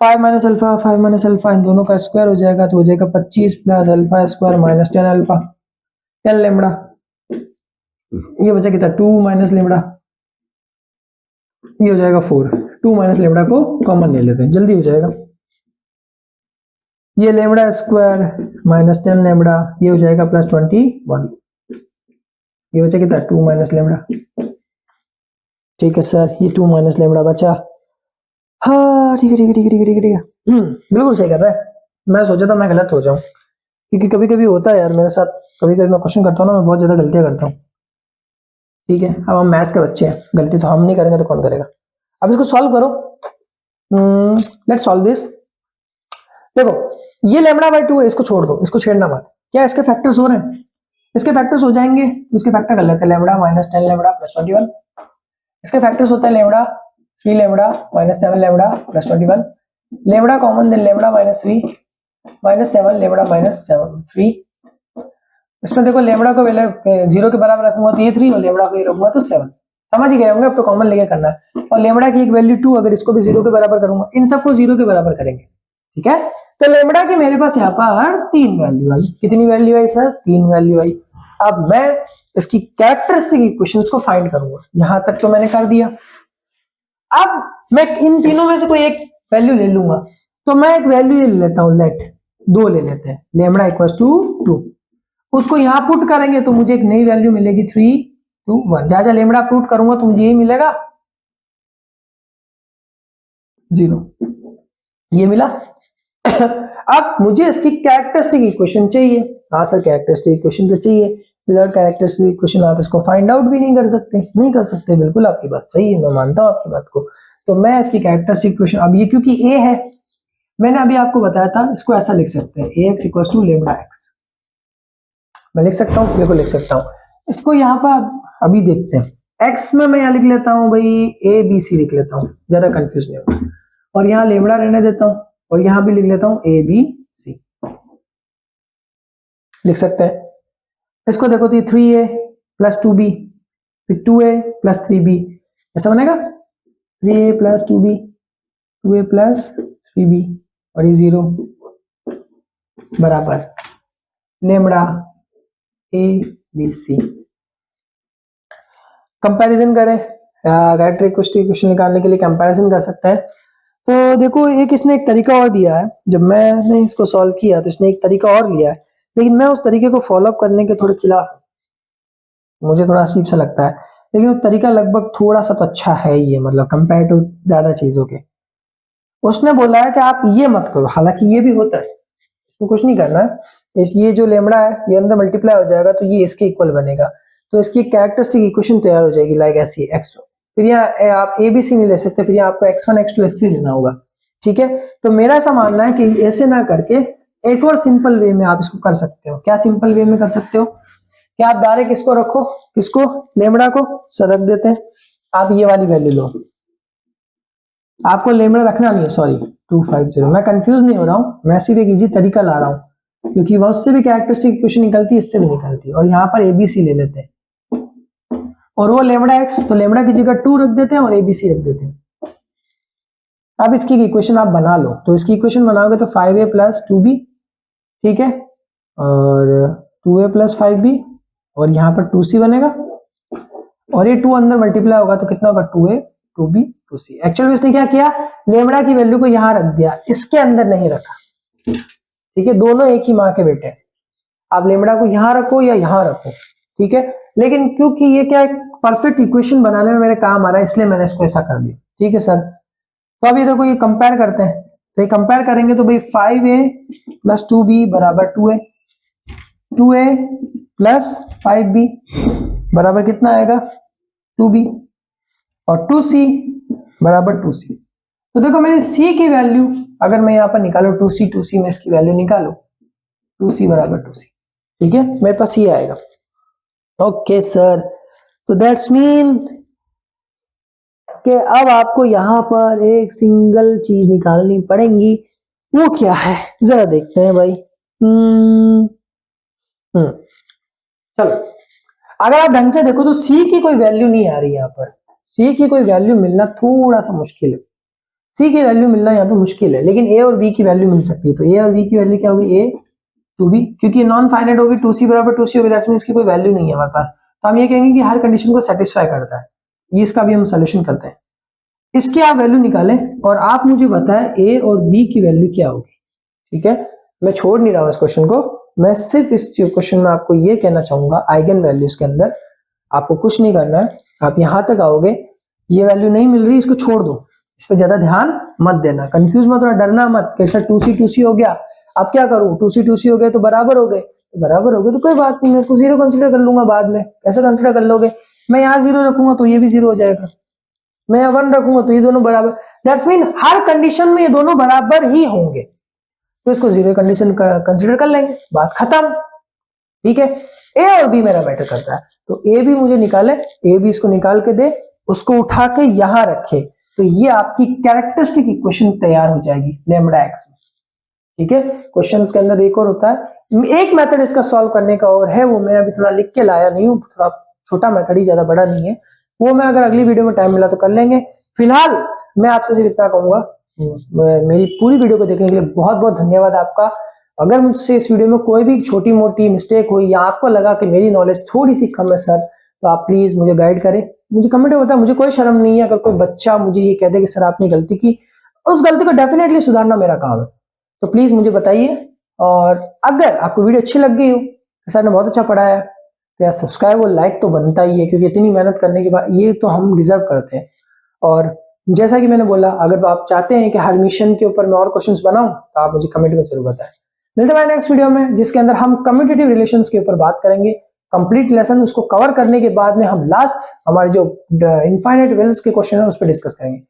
5 माइनस अल्फा 5 माइनस अल्फा इन दोनों का स्क्वायर हो जाएगा, तो हो जाएगा 25 plus alpha square minus 10 alpha 10 lambda, ये बचा कितना 2 माइनस लेमडा, ये हो जाएगा 4। 2 माइनस लेमडा को कॉमन ले लेते हैं, जल्दी हो जाएगा। ये लेमड़ा स्क्वायर माइनस 10 लेमड़ा, ये हो जाएगा प्लस 21, ये बचा कितना 2 माइनस लेमड़ा। ठीक है सर, ये 2 माइनस लेमड़ा बचा। हाँ ठीक है ठीक है ठीक है ठीक है ठीक है ठीक है, बिल्कुल सही कर रहा है। मैं सोचा था मैं गलत हो जाऊं, क्योंकि कभी कभी होता है यार मेरे साथ, कभी कभी मैं क्वेश्चन करता हूँ ना, मैं बहुत ज्यादा गलतियां करता हूँ। ठीक है, अब हम मैथ्स के बच्चे हैं, गलती तो हम नहीं करेंगे तो कौन करेगा। अब इसको सॉल्व करो, लेट्स सॉल्व दिस। देखो ये लेमड़ा बाई 2 है, इसको छोड़ दो, इसको छेड़ना मत। क्या इसके फैक्टर्स हो रहे हैं? इसके फैक्टर्स हो जाएंगे तो इसके फैक्टर कर लेते हैं, लेमड़ा माइनस 10 लेमड़ा प्लस 21। इसके फैक्टर्स होता है lambda 3 lambda minus 7 lambda plus 21। Lambda common, then lambda minus 3 minus 7 lambda minus 3। इसमें देखो लेमड़ा को 0 के बराबर रखूंगा तो ये 3, और लेमड़ा को ये रखूंगा तो 7। समझ ही गए होंगे, अब तो कॉमन लेके करना है। और लेमड़ा की एक वैल्यू 2, अगर इसको भी 0 के बराबर करूंगा, इन सबको 0 के बराबर करेंगे। ठीक है, तो लेमड़ा की मेरे पास यहाँ पर 3 वैल्यू आई। कितनी वैल्यू आई सर? 3 वैल्यू आई। अब मैं इसकी कैरेक्टरिस्टिक इक्वेशंस को फाइंड करूंगा। यहां तक तो मैंने कर दिया। अब मैं इन तीनों में से कोई एक वैल्यू ले लूंगा, तो मैं एक वैल्यू ले लेता हूं, लेट 2 ले लेते हैं, लेमड़ा इक्वल्स टू 2। उसको यहां पुट करेंगे तो मुझे एक नई वैल्यू मिलेगी 3 2 1। जहां लेमड़ा पुट करूंगा तो मुझे यही मिलेगा 0, ये मिला। अब मुझे इसकी कैरेक्टरिस्टिक इक्वेशन चाहिए। हाँ सर कैरेक्टरिस्टिक इक्वेशन तो चाहिए, विदाउट कैरेक्टरिस्टिक इक्वेशन आप इसको फाइंड आउट भी नहीं कर सकते। नहीं कर सकते, बिल्कुल आपकी बात सही है, मैं मानता हूं आपकी बात को। तो मैं इसकी कैरेक्टरिस्टिक इक्वेशन, अब ये क्योंकि ए है, मैंने अभी आपको बताया था, इसको ऐसा लिख सकते हैं, ax equals to lambda x। मैं लिख सकता हूँ, बिल्कुल लिख सकता हूँ। इसको यहाँ पर अभी देखते हैं। x में मैं यहाँ लिख लेता हूँ भाई ए बी सी लिख लेता हूँ, ज्यादा कंफ्यूज नहीं होगा। और यहाँ लेमड़ा रहने देता हूँ, और यहाँ भी लिख लेता हूँ ए बी सी, लिख सकते हैं। इसको देखो तो ये 3a प्लस 2b, फिर 2a प्लस 3b, ऐसा बनेगा 3a plus 2b, 2a plus 3b, और ये 0 बराबर lambda A B C. Comparison करें, कैरेक्टरिस्टिक इक्वेशन निकालने के लिए कंपैरिजन कर सकते हैं। तो देखो एक इसने एक तरीका और दिया है, जब मैंने इसको सॉल्व किया तो इसने एक तरीका और लिया है, लेकिन मैं उस तरीके को फॉलो अप करने के थोड़े खिलाफ हूं। मुझे थोड़ा अजीब सा लगता है, लेकिन वो तरीका लगभग थोड़ा सा तो अच्छा है ही है, मतलब कंपेयर टू ज्यादा चीजों के। उसने बोला है कि आप ये मत करो, हालांकि ये भी होता है, इसमें कुछ नहीं करना है। ये जो लेमड़ा है ये अंदर मल्टीप्लाई हो जाएगा तो ये इसके इक्वल बनेगा, तो इसकी कैरेक्टरिस्टिक इक्वेशन तैयार हो जाएगी लाइक ऐसी x। फिर यहाँ आप ए बी सी नहीं ले सकते, फिर यहाँ आपको x1 x2 x3 लेना होगा। ठीक है, तो मेरा ऐसा मानना है कि ऐसे ना करके एक और सिंपल वे में आप इसको कर सकते हो। क्या सिंपल वे में कर सकते हो? क्या आप डायरेक्ट इसको रखो, किसको? लेमड़ा को। सर रख देते हैं, आप ये वाली वैल्यू लो। आपको लेमड़ा रखना नहीं है, सॉरी 250। मैं कंफ्यूज नहीं हो रहा हूं, मैं सिर्फ एक इजी तरीका ला रहा हूं, क्योंकि वह उससे भी कैरेक्टरिस्टिक इक्वेशन निकलती है, इससे भी निकलती है। और यहाँ पर एबीसी ले लेते हैं, और वो लेमड़ा एक्स, तो लेमड़ा की जगह 2 रख देते हैं और एबीसी रख देते हैं। अब इसकी इक्वेशन आप बना लो, तो इसकी इक्वेशन बनाओगे तो 5a प्लस 2b, ठीक है, और 2a प्लस 5b, और यहाँ पर 2c बनेगा, और ये 2 अंदर मल्टीप्लाई होगा तो कितना होगा 2a 2b 2c। एक्चुअल में इसने क्या किया, लेमड़ा की वैल्यू को यहां रख दिया, इसके अंदर नहीं रखा। ठीक है, दोनों एक ही माँ के बेटे हैं, आप लेमड़ा को यहां रखो या यहां रखो। ठीक है, लेकिन क्योंकि ये क्या एक परफेक्ट इक्वेशन बनाने में मेरे काम आ रहा है, इसलिए मैंने इसको ऐसा कर दिया। ठीक है सर, तो अभी देखो ये कंपेयर करते हैं, तो ये कंपेयर करेंगे तो भाई 5a प्लस 2b बराबर 2a, 2a प्लस 5b बराबर कितना आएगा 2b, और 2c बराबर 2c। तो देखो मेरी c की वैल्यू अगर मैं यहाँ पर निकालू 2c में इसकी वैल्यू निकालो, 2c बराबर 2c। ठीक है, मेरे पास ये आएगा। ओके सर, तो दैट्स मीन कि अब आपको यहां पर एक सिंगल चीज निकालनी पड़ेगी, वो क्या है जरा देखते हैं भाई। चलो, अगर आप ढंग से देखो तो सी की कोई वैल्यू नहीं आ रही, यहाँ पर सी की कोई वैल्यू मिलना थोड़ा सा मुश्किल है। सी की वैल्यू मिलना यहाँ पर मुश्किल है, लेकिन ए और बी की वैल्यू मिल सकती है। तो ए और बी की वैल्यू क्या होगी, ए 2b, क्योंकि नॉन फाइनाइट होगी, 2c बराबर 2c होगी, दैट्स मीन इसकी कोई वैल्यू नहीं है हमारे पास। तो हम ये कहेंगे कि हर कंडीशन को सेटिस्फाई करता है। ये इसका भी हम सोल्यूशन करते हैं। इसकी आप वैल्यू निकालें और आप मुझे बताएं ए और बी की वैल्यू क्या होगी। ठीक है, मैं छोड़ नहीं रहा हूँ इस क्वेश्चन को, मैं सिर्फ इस क्वेश्चन में आपको ये कहना चाहूंगा आइगन वैल्यूज के अंदर आपको कुछ नहीं करना है। आप यहां तक आओगे, ये वैल्यू नहीं मिल रही, इसको छोड़ दो, इस पर ज्यादा ध्यान मत देना, कंफ्यूज मत होना, डरना मत कि सर 2C हो गया, अब क्या करूं, 2C हो गए तो बराबर हो गए, तो बराबर हो गए तो कोई बात नहीं, मैं इसको 0 कंसिडर कर लूंगा बाद में। कैसे कंसिडर कर लोगे, मैं यहाँ 0 रखूंगा तो ये भी 0 हो जाएगा, मैं यहाँ 1 रखूंगा तो ये दोनों बराबर, दैट्स मीन हर कंडीशन में ये दोनों बराबर ही होंगे, तो इसको 0 कंडीशन कंसिडर कर लेंगे, बात खत्म। ठीक है, ए और बी मेरा मैटर करता है, तो ए भी मुझे निकाले, ए भी इसको निकाल के दे, उसको उठा के यहां रखे, तो ये आपकी कैरेक्टरिस्टिक इक्वेशन तैयार हो जाएगी लैम्बडा एक्स में। ठीक है, क्वेश्चंस के अंदर एक और होता है, एक मेथड इसका सॉल्व करने का और है, वो मैं अभी थोड़ा लिख के लाया नहीं हूं, थोड़ा छोटा मेथड ही, ज्यादा बड़ा नहीं है, वो मैं अगर अगली वीडियो में टाइम मिला तो कर लेंगे। फिलहाल मैं आपसे सिर्फ इतना कहूंगा, मेरी पूरी वीडियो को देखने के लिए बहुत बहुत धन्यवाद आपका। अगर मुझसे इस वीडियो में कोई भी छोटी मोटी मिस्टेक हुई या आपको लगा कि मेरी नॉलेज थोड़ी सी कम है सर, तो आप प्लीज मुझे गाइड करें, मुझे कमेंट में बताएं, मुझे कोई शर्म नहीं है अगर कोई बच्चा मुझे ये कह दे कि सर आपने गलती की, उस गलती को डेफिनेटली सुधारना मेरा काम है, तो प्लीज मुझे बताइए। और अगर आपको वीडियो अच्छी लग गई हो, सर ने बहुत अच्छा पढ़ाया, तो यार सब्सक्राइब और लाइक तो बनता ही है, क्योंकि इतनी मेहनत करने के बाद ये तो हम डिजर्व करते हैं। और जैसा कि मैंने बोला, अगर आप चाहते हैं कि हर मिशन के ऊपर मैं और क्वेश्चंस बनाऊं, तो आप मुझे कमेंट में जरूर बताएं। मिलते हैं नेक्स्ट वीडियो में, जिसके अंदर हम कम्यूटेटिव रिलेशंस के ऊपर बात करेंगे, कंप्लीट लेसन उसको कवर करने के बाद में हम लास्ट हमारे जो इनफाइनाइट वेल्स के क्वेश्चन है उस पर डिस्कस करेंगे।